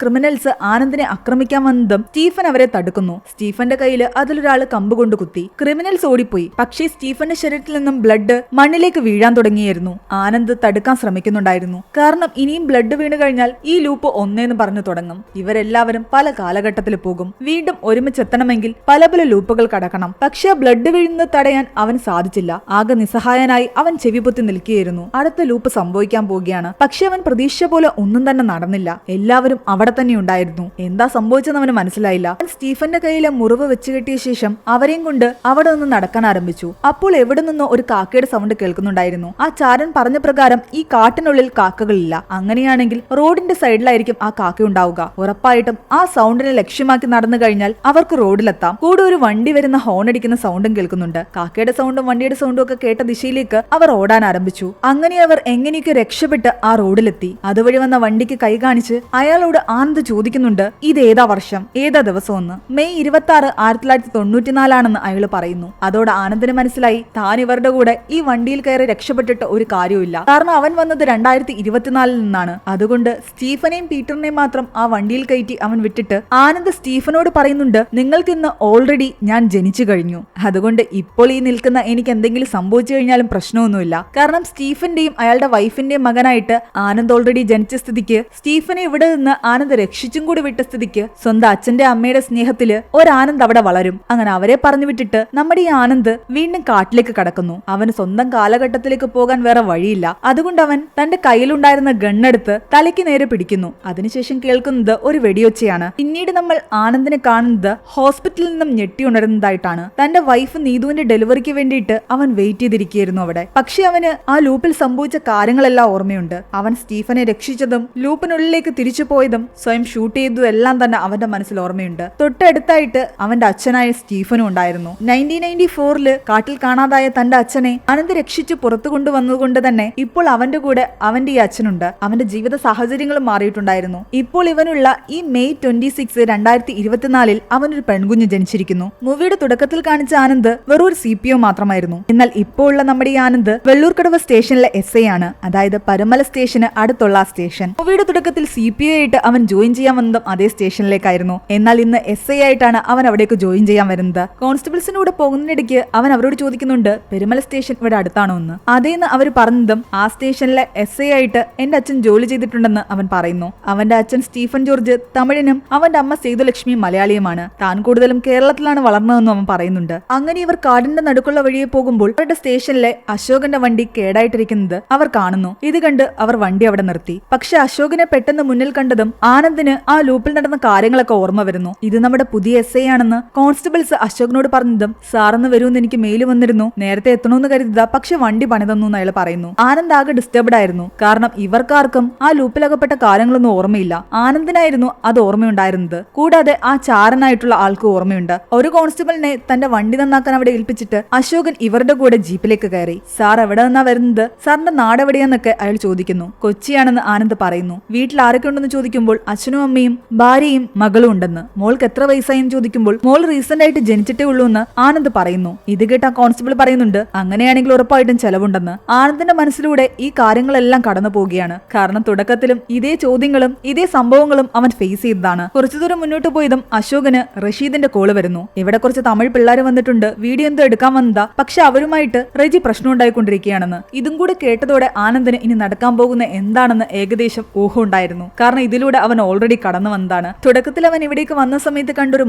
ക്രിമിനൽസ് ആനന്ദിനെ ആക്രമിക്കാൻ വന്നതും സ്റ്റീഫൻ അവരെ തടുക്കുന്നു. സ്റ്റീഫന്റെ കയ്യിൽ അതിലൊരാള് കമ്പ് കൊണ്ട് കുത്തി. ക്രിമിനൽസ് ഓടിപ്പോയി. പക്ഷേ സ്റ്റീഫന്റെ ശരീരത്തിൽ നിന്നും ബ്ലഡ് മണ്ണിലേക്ക് വീഴാൻ തുടങ്ങിയായിരുന്നു. ആനന്ദ് തടുക്കാൻ ശ്രമിക്കുന്നുണ്ടായിരുന്നു. കാരണം ഇനിയും ബ്ലഡ് വീണ് കഴിഞ്ഞാൽ ഈ ലൂപ്പ് ഒന്നേന്ന് പറഞ്ഞു തുടങ്ങും. ഇവരെല്ലാവരും പല കാലഘട്ടത്തിൽ പോകും. വീണ്ടും ഒരുമിച്ചെത്തണമെങ്കിൽ പല പല ലൂപ്പുകൾ കടക്കണം. പക്ഷെ ആ ബ്ലഡ് വീഴുന്നത് തടയാൻ അവൻ സാധിച്ചില്ല. ആകെ നിസ്സഹായനായി അവൻ ചെവിപൊത്തി നിൽക്കുകയായിരുന്നു. അടുത്ത ലൂപ്പ് സംഭവിക്കാൻ പോവുകയാണ്. പക്ഷെ അവൻ പ്രതീക്ഷിച്ച പോലെ ഒന്നും തന്നെ നടന്നില്ല. എല്ലാവരും അവിടെ തന്നെ ഉണ്ടായിരുന്നു. എന്താ സംഭവിച്ചെന്ന് അവന് മനസ്സിലായില്ല. അവൻ സ്റ്റീഫന്റെ കയ്യിലെ മുറിവ് വെച്ച് കെട്ടിയ ശേഷം അവരെയും കൊണ്ട് അവിടെ നിന്ന് നടക്കാൻ ആരംഭിച്ചു. അപ്പോൾ എവിടെ നിന്നോ ഒരു കാക്കയുടെ സൗണ്ട് കേൾക്കുന്നുണ്ടായിരുന്നു. ആ ചാരൻ പറഞ്ഞ പ്രകാരം ഈ കാട്ടിനുള്ളിൽ കാക്കകളില്ല. അങ്ങനെയാണെങ്കിൽ റോഡിന്റെ സൈഡിലായിരിക്കും ആ കാക്ക ഉണ്ടാവുക. ഉറപ്പായിട്ടും ആ സൗണ്ടിനെ ലക്ഷ്യമാക്കി നടന്നു കഴിഞ്ഞാൽ അവർക്ക് റോഡിലെത്താം. കൂടെ ഒരു വണ്ടി വരുന്ന ഹോൺ അടിക്കുന്ന സൗണ്ടും കേൾക്കുന്നുണ്ട്. കാക്കയുടെ സൗണ്ടും വണ്ടിയുടെ സൗണ്ടും ഒക്കെ കേട്ട ദിശയിലേക്ക് അവർ ഓടാൻ ആരംഭിച്ചു. അങ്ങനെ അവർ എങ്ങനെയൊക്കെ രക്ഷപ്പെട്ട് ആ റോഡിലെത്തി. അതുവഴി വന്ന വണ്ടിക്ക് കൈ കാണിച്ച് അയാളോട് ആനന്ദ് ചോദിക്കുന്നുണ്ട്, ഇത് ഏതാ വർഷം, ഏതാ ദിവസമെന്ന്. മെയ് 26, 1994 അയാൾ പറയുന്നു. അതോടെ ആനന്ദിന് മനസ്സിലായി, താൻ ഇവരുടെ കൂടെ ഈ വണ്ടിയിൽ കയറി രക്ഷപ്പെട്ടിട്ട് ഒരു കാര്യമില്ല. കാരണം അവൻ വന്നത് 2024 നിന്നാണ്. അതുകൊണ്ട് സ്റ്റീഫനെയും പീറ്ററിനെയും മാത്രം ആ വണ്ടിയിൽ കയറ്റി അവൻ വിട്ടിട്ട് ആനന്ദ് സ്റ്റീഫനോട് പറയുന്നുണ്ട്, നിങ്ങൾക്കിന്ന് ഓൾറെഡി ഞാൻ ജനിച്ചു കഴിഞ്ഞു. അതുകൊണ്ട് ഇപ്പോൾ ഈ നിൽക്കുന്ന എനിക്ക് എന്തെങ്കിലും സംഭവിച്ചു കഴിഞ്ഞാലും പ്രശ്നമൊന്നുമില്ല. കാരണം സ്റ്റീഫന്റെയും അയാളുടെ വൈഫിന്റെയും മകനായിട്ട് ആനന്ദ് ഓൾറെഡി ജനിച്ച സ്ഥിതിക്ക്, സ്റ്റീഫനെ ഇവിടെ നിന്ന് ആനന്ദ് രക്ഷിച്ചും കൂടി വിട്ട സ്ഥിതിക്ക് സ്വന്തം അച്ഛന്റെ അമ്മയുടെ സ്നേഹത്തില് ഒരാനന്ദ് അവിടെ വളരും. അങ്ങനെ അവരെ പറഞ്ഞു വിട്ടിട്ട് നമ്മുടെ ഈ ആനന്ദ് വീണ്ടും കാട്ടിലേക്ക് കടക്കുന്നു. അവന് സ്വന്തം കാലഘട്ടത്തിലേക്ക് പോകാൻ വേറെ വഴിയില്ല. അതുകൊണ്ട് അവൻ തന്റെ കയ്യിലുണ്ടായിരുന്ന ഗണ്ണെടുത്ത് തലയ്ക്ക് നേരെ പിടിക്കുന്നു. അതിനുശേഷം കേൾക്കുന്നത് ഒരു വെടിയൊച്ചയാണ്. പിന്നീട് നമ്മൾ ആനന്ദിനെ കാണുന്നത് ഹോസ്പിറ്റലിൽ നിന്നും ഞെട്ടി ഉണരുന്നതായിട്ടാണ്. തന്റെ വൈഫ് നീതുവിന്റെ ഡെലിവറിക്ക് വേണ്ടിയിട്ട് അവൻ വെയിറ്റ് ചെയ്തിരിക്കുകയായിരുന്നു അവിടെ. പക്ഷെ അവന് ആ ലൂപ്പിൽ സംഭവിച്ച കാര്യങ്ങളെല്ലാം ഓർമ്മയുണ്ട്. അവൻ സ്റ്റീഫനെ രക്ഷിച്ചതും ലൂപ്പിനുള്ളിലേക്ക് തിരിച്ചു പോയതും സ്വയം ഷൂട്ട് ചെയ്തതും എല്ലാം തന്നെ അവന്റെ മനസ്സിൽ ഓർമ്മയുണ്ട്. തൊട്ടടുത്തായിട്ട് അവന്റെ അച്ഛനായ സ്റ്റീഫനും ഉണ്ടായിരുന്നു. 1994 കാട്ടിൽ കാണാതായ തന്റെ അച്ഛനെ ആനന്ദ് രക്ഷിച്ചു പുറത്തു കൊണ്ടുവന്നതുകൊണ്ട് തന്നെ ഇപ്പോൾ അവന്റെ കൂടെ അവന്റെ ഈ അച്ഛനുണ്ട്. അവന്റെ ജീവിത സാഹചര്യങ്ങളും മാറിയിട്ടുണ്ടായിരുന്നു. ഇപ്പോൾ ഇവനുള്ള ഈ മെയ് 26, 2024 അവനൊരു പെൺകുഞ്ഞ് ജനിച്ചിരിക്കുന്നു. മൂവിയുടെ തുടക്കത്തിൽ കാണിച്ച ആനന്ദ് വെറും ഒരു CPO മാത്രമായിരുന്നു. എന്നാൽ ഇപ്പോൾ ഉള്ള നമ്മുടെ ഈ ആനന്ദ് വെള്ളൂർക്കടവ് സ്റ്റേഷനിലെ SI ആണ്. അതായത് പരുമല സ്റ്റേഷന് അടുത്തുള്ള ആ സ്റ്റേഷൻ. മൂവിയുടെ തുടക്കത്തിൽ CPO ആയിട്ട് അവൻ ജോയിൻ ചെയ്യാൻ വന്നതും അതേ സ്റ്റേഷനിലേക്കായിരുന്നു. എന്നാൽ ഇന്ന് SI ആയിട്ടാണ് അവൻ അവിടേക്ക് ജോയിൻ ചെയ്യാൻ വരുന്നത്. കോൺസ്റ്റബിൾസിന്റെ കൂടെ പോകുന്നതിനിടയ്ക്ക് അവൻ അവരോട് ചോദിക്കുന്നുണ്ട്, പെരുമല സ്റ്റേഷൻ ഇവിടെ അടുത്താണോ എന്ന്. അതേന്ന് അവർ പറഞ്ഞതും ആ സ്റ്റേഷനിലെ SI ആയിട്ട് എന്റെ അച്ഛൻ ജോലി ചെയ്തിട്ടുണ്ടെന്ന് അവൻ പറയുന്നു. അവന്റെ അച്ഛൻ സ്റ്റീഫൻ ജോർജ് തമിഴനും അവന്റെ അമ്മ സേതുലക്ഷ്മി മലയാളിയുമാണ്. താൻ കൂടുതലും കേരളത്തിലാണ് വളർന്നതെന്നും അവൻ പറയുന്നുണ്ട്. അങ്ങനെ ഇവർ കാടിന്റെ നടുക്കുള്ള വഴിയെ പോകുമ്പോൾ അവരുടെ സ്റ്റേഷനിലെ അശോകന്റെ വണ്ടി കേടായിട്ടിരിക്കുന്നത് അവർ കാണുന്നു. ഇത് കണ്ട് അവർ വണ്ടി അവിടെ നിർത്തി. പക്ഷെ അശോകനെ പെട്ടെന്ന് മുന്നിൽ കണ്ടതും ആനന്ദിന് ആ ലൂപ്പിൽ നടന്ന കാര്യങ്ങളൊക്കെ ഓർമ്മ വരുന്നു. ഇത് നമ്മുടെ പുതിയ SI ആണെന്ന് കോൺസ്റ്റബിൾസ് അശോകനോട് പറഞ്ഞതും, സാറെന്ന് വരുമെന്ന് എനിക്ക് മെയിൽ വന്നിരുന്നു, നേരത്തെ എത്തണമെന്ന് കരുതിയതാ, പക്ഷെ വണ്ടി പണിതന്നു എന്ന് അയാൾ പറയുന്നു. ആനന്ദ് ആകെ ഡിസ്റ്റർബ്ഡ് ആയിരുന്നു. കാരണം ഇവർക്കാർക്കും ആ ലൂപ്പിലകപ്പെട്ട കാര്യങ്ങളൊന്നും ഓർമ്മയില്ല. ആനന്ദിനായിരുന്നു അത് ഓർമ്മയുണ്ടായിരുന്നത്. കൂടാതെ ആ ചാരനായിട്ടുള്ള ആൾക്ക് ഓർമ്മയുണ്ട്. ഒരു കോൺസ്റ്റബിളിനെ തന്റെ വണ്ടി നന്നാക്കാൻ അവിടെ ഏൽപ്പിച്ചിട്ട് അശോകൻ ഇവരുടെ കൂടെ ജീപ്പിലേക്ക് കയറി. സാർ എവിടെ നിന്നാ വരുന്നത്, സാറിന്റെ നാട് എവിടെയാന്നൊക്കെ അയാൾ ചോദിക്കുന്നു. കൊച്ചിയാണെന്ന് ആനന്ദ് പറയുന്നു. വീട്ടിൽ ആരൊക്കെ ഉണ്ടെന്ന് ചോദിക്കുമ്പോൾ അച്ഛനും അമ്മയും ഭാര്യയും മകളും ഉണ്ടെന്ന്. മോൾക്ക് എത്ര വയസ്സായെന്ന് ചോദിക്കുമ്പോൾ മോൾ റീസെന്റ് ആയിട്ട് ജനിച്ചിട്ടേ ഉള്ളൂ എന്ന് ആനന്ദ് പറയുന്നു. ഇത് കേട്ട കോൺസ്റ്റബിൾ പറയുന്നുണ്ട്, അങ്ങനെയാണെങ്കിൽ ഉറപ്പായിട്ടും ചെലവുണ്ടെന്ന്. ആനന്ദിന്റെ മനസ്സിലൂടെ ഈ കാര്യങ്ങളെല്ലാം കടന്നു പോവുകയാണ്. കാരണം തുടക്കത്തിലും ഇതേ ചോദ്യങ്ങളും ഇതേ സംഭവങ്ങളും അവൻ ഫേസ് ചെയ്തതാണ്. കുറച്ചു ദൂരം മുന്നോട്ട് പോയതും അശോകന് റഷീദിന്റെ കോള് വരുന്നു. ഇവിടെ കുറച്ച് തമിഴ് പിള്ളേർ വന്നിട്ടുണ്ട്, വീഡിയോ എന്തോ എടുക്കാൻ വന്നതാ, പക്ഷെ അവരുമായിട്ട് റെജി പ്രശ്നം ഉണ്ടായിക്കൊണ്ടിരിക്കുകയാണെന്ന്. ഇതും കൂടെ കേട്ടതോടെ ആനന്ദിന് ഇനി നടക്കാൻ ഉണ്ടാവാൻ പോകുന്ന എന്താണെന്ന് ഏകദേശം ഊഹം ഉണ്ടായിരുന്നു. കാരണം ഇതിലൂടെ അവൻ ഓൾറെഡി കടന്നു വന്നതാണ്. തുടക്കത്തിൽ അവൻ ഇവിടേക്ക് വന്ന സമയത്ത് കണ്ടൊരു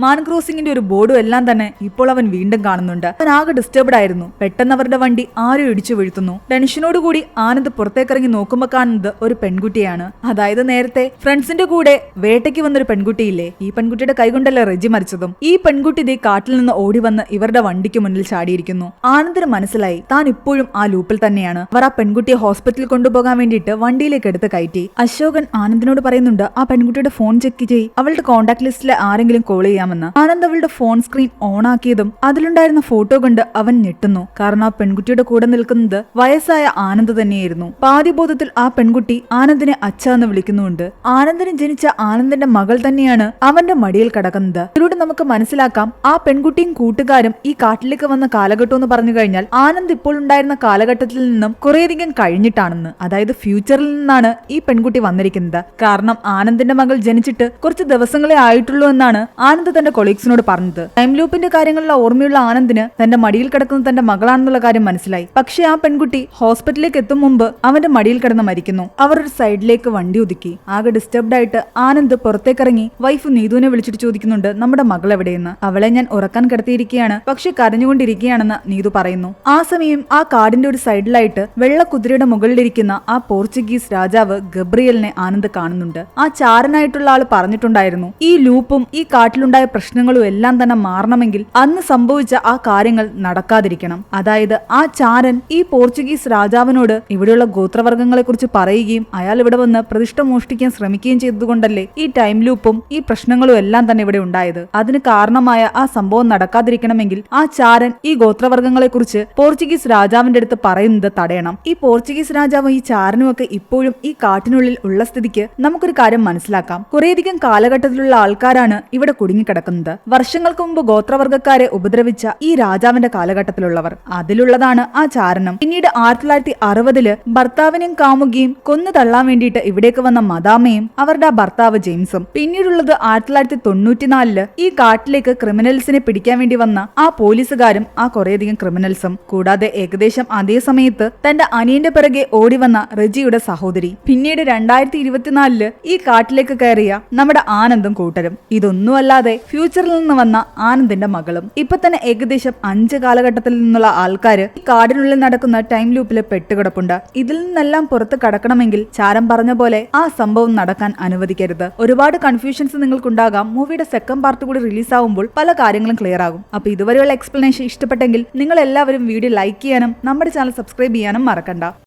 മാൻ ക്രോസിംഗിന്റെ ഒരു ബോർഡും എല്ലാം തന്നെ ഇപ്പോൾ അവൻ വീണ്ടും കാണുന്നുണ്ട്. അവൻ ആകെ ഡിസ്റ്റർബ്ഡ് ആയിരുന്നു. പെട്ടെന്ന് അവരുടെ വണ്ടി ആരും ഇടിച്ചു വീഴ്ത്തുന്നു. ടെൻഷനോടുകൂടി ആനന്ദ് പുറത്തേക്കിറങ്ങി നോക്കുമ്പോൾ കാണുന്നത് ഒരു പെൺകുട്ടിയാണ്. അതായത് നേരത്തെ ഫ്രണ്ട്സിന്റെ കൂടെ വേട്ടയ്ക്ക് വന്നൊരു പെൺകുട്ടിയില്ലേ, ഈ പെൺകുട്ടിയുടെ കൈകൊണ്ടല്ലേ റെജി മരിച്ചതും. ഈ പെൺകുട്ടി ഇതേ കാട്ടിൽ നിന്ന് ഓടി വന്ന് ഇവരുടെ വണ്ടിക്ക് മുന്നിൽ ചാടിയിരിക്കുന്നു. ആനന്ദിന് മനസ്സിലായി താൻ ഇപ്പോഴും ആ ലൂപ്പിൽ തന്നെയാണ്. അവർ ആ പെൺകുട്ടിയെ ഹോസ്പിറ്റലിൽ കൊണ്ടുപോകാൻ വേണ്ടിയിട്ട് വണ്ടിയിലേക്ക് എടുത്ത് കയറ്റി. അശോകൻ ആനന്ദിനോട് പറയുന്നുണ്ട് ആ പെൺകുട്ടിയുടെ ഫോൺ ചെക്ക് ചെയ്യ്, അവളുടെ കോൺടാക്ട് ലിസ്റ്റിലെ ആരെങ്കിലും കോൾ ചെയ്യാമെന്ന്. ആനന്ദ് അവളുടെ ഫോൺ സ്ക്രീൻ ഓൺ ആക്കിയതും അതിലുണ്ടായിരുന്ന ഫോട്ടോ കണ്ട് അവൻ ഞെട്ടുന്നു. കാരണം ആ പെൺകുട്ടിയുടെ കൂടെ നിൽക്കുന്നത് വയസ്സായ ആനന്ദ് തന്നെയായിരുന്നു. പാതിബോധത്തിൽ ആ പെൺകുട്ടി ആനന്ദിനെ അച്ഛ എന്ന് വിളിക്കുന്നുണ്ട്. ആനന്ദിന് ജനിച്ച ആനന്ദിന്റെ മകൾ തന്നെയാണ് അവന്റെ മടിയിൽ കിടക്കുന്നത്. ഇതിലൂടെ നമുക്ക് മനസ്സിലാക്കാം ആ പെൺകുട്ടിയും കൂട്ടുകാരും ഈ കാട്ടിലേക്ക് വന്ന കാലഘട്ടം എന്ന് പറഞ്ഞു കഴിഞ്ഞാൽ ആനന്ദ് ഇപ്പോൾ ഉണ്ടായിരുന്ന കാലഘട്ടത്തിൽ നിന്നും കുറേയധികം കഴിഞ്ഞിട്ടാണെന്ന്. അതായത് ഫ്യൂച്ചറിൽ നിന്നാണ് ഈ പെൺകുട്ടി വന്നിരിക്കുന്നത്. കാരണം ആനന്ദിന്റെ മകൾ ജനിച്ചിട്ട് കുറച്ച് ദിവസങ്ങളെ ആയിട്ടുള്ളൂ എന്നാണ് ആനന്ദ് തന്റെ കൊളീഗ്സിനോട് പറഞ്ഞത്. ടൈം ലൂപ്പിന്റെ കാര്യങ്ങളിൽ ഓർമ്മയുള്ള ആനന്ദിന് തന്റെ മടിയിൽ കിടക്കുന്ന തന്റെ മകളാണെന്നുള്ള കാര്യം മനസ്സിലായി. പക്ഷെ ആ പെൺകുട്ടി ഹോസ്പിറ്റലിലേക്ക് എത്തും മുമ്പ് അവന്റെ മടിയിൽ കിടന്ന് മരിക്കുന്നു. അവർ ഒരു സൈഡിലേക്ക് വണ്ടി ഒതുക്കി. ആകെ ഡിസ്റ്റർബ്ഡ് ആയിട്ട് ആനന്ദ് പുറത്തേക്കിറങ്ങി വൈഫ് നീതുവിനെ വിളിച്ചിട്ട് ചോദിക്കുന്നുണ്ട് നമ്മുടെ മകൾ എവിടെയെന്ന്. അവളെ ഞാൻ ഉറക്കാൻ കിടത്തിയിരിക്കുകയാണ്, പക്ഷെ കരഞ്ഞുകൊണ്ടിരിക്കുകയാണെന്ന് നീതു പറയുന്നു. ആ സമയം ആ കാടിന്റെ ഒരു സൈഡിലായിട്ട് വെള്ള കുതിരയുടെ മുകളിലിരിക്കുന്ന ആ പോർച്ചുഗീസ് രാജാവ് ഗബ്രിയലിനെ ആനന്ദ് കാണുന്നുണ്ട്. ആ ചാരനായിട്ടുള്ള ആള് പറഞ്ഞിട്ടുണ്ടായിരുന്നു ഈ ലൂപ്പും ഈ കാട്ടിലുണ്ടായ പ്രശ്നങ്ങളും എല്ലാം തന്നെ മാറണമെങ്കിൽ അന്ന് സംഭവിച്ച ആ കാര്യങ്ങൾ നടക്കാതിരിക്കണം. അതായത് ആ ചാരൻ ഈ പോർച്ചുഗീസ് രാജാവിനോട് ഇവിടെയുള്ള ഗോത്രവർഗ്ഗങ്ങളെ കുറിച്ച് പറയുകയും അയാൾ ഇവിടെ വന്ന് പ്രതിഷ്ഠ മോഷ്ടിക്കാൻ ശ്രമിക്കുകയും ചെയ്തതുകൊണ്ടല്ലേ ഈ ടൈം ലൂപ്പും ഈ പ്രശ്നങ്ങളും എല്ലാം തന്നെ ഇവിടെ ഉണ്ടായത്. അതിന് കാരണമായ ആ സംഭവം നടക്കാതിരിക്കണമെങ്കിൽ ആ ചാരൻ ഈ ഗോത്രവർഗ്ഗങ്ങളെ കുറിച്ച് പോർച്ചുഗീസ് രാജാവിന്റെ അടുത്ത് പറയുന്നത് തടയണം. ഈ പോർച്ചുഗീസ് രാജാവും ഈ ചാരനും ഒക്കെ ഇപ്പോഴും ഈ കാട്ടിനുള്ളിൽ ഉള്ള സ്ഥിതിക്ക് നമുക്കൊരു കാര്യം മനസ്സിലാക്കാം. കുറേയധികം കാലഘട്ടത്തിലുള്ള ആൾക്കാരാണ് ഇവിടെ കുടുങ്ങിക്കിടക്കുന്നത്. വർഷങ്ങൾക്ക് മുമ്പ് ഗോത്രവർഗ്ഗക്കാരെ ഉപദ്രവിച്ച ഈ രാജാവിന്റെ കാലഘട്ടത്തിലുള്ളവർ, അതിലുള്ളതാണ് ആ ചാരനും. പിന്നീട് 1960 ഭർത്താവിനെയും കാമുകിയും കൊന്നു തള്ളാൻ വേണ്ടിയിട്ട് ഇവിടേക്ക് വന്ന മദാമയും അവരുടെ ഭർത്താവ് ജെയിംസും. പിന്നീടുള്ളത് 1994 ഈ കാട്ടിലേക്ക് ക്രിമിനൽസിനെ പിടിക്കാൻ വേണ്ടി വന്ന ആ പോലീസുകാരും ആ കുറേയധികം ക്രിമിനൽസും. കൂടാതെ ഏകദേശം അതേ സമയത്ത് തന്റെ അനിയന്റെ പിറകെ ഓടി വന്ന റെജിയുടെ സഹോദരി. പിന്നീട് 2024 ഈ കാട്ടിലേക്ക് കയറിയ നമ്മുടെ ആനന്ദും കൂട്ടരും. ഇതൊന്നുമല്ലാതെ ഫ്യൂച്ചറിൽ നിന്ന് വന്ന ആനന്ദിന്റെ മകളും. ഇപ്പൊ തന്നെ ഏകദേശം 5 കാലഘട്ടത്തിൽ നിന്നുള്ള ആൾക്കാര് ഈ കാടിനുള്ളിൽ നടക്കുന്ന ടൈം ലൂപ്പിൽ പെട്ടുകിടപ്പുണ്ട്. ഇതിൽ നിന്നെല്ലാം പുറത്ത് കടക്കണമെങ്കിൽ ചാരം പറഞ്ഞ പോലെ ആ സംഭവം നടക്കാൻ അനുവദിക്കരുത്. ഒരുപാട് കൺഫ്യൂഷൻസ് നിങ്ങൾക്കുണ്ടാകാം. മൂവിയുടെ സെക്കൻഡ് പാർട്ട് കൂടി റിലീസ് ആവുമ്പോൾ പല കാര്യങ്ങളും ക്ലിയർ ആകും. അപ്പൊ ഇതുവരെയുള്ള എക്സ്പ്ലനേഷൻ ഇഷ്ടപ്പെട്ടെങ്കിൽ നിങ്ങൾ എല്ലാവരും വീഡിയോ ലൈക്ക് ചെയ്യാനും നമ്മുടെ ചാനൽ സബ്സ്ക്രൈബ് ചെയ്യാനും മറക്കണ്ട.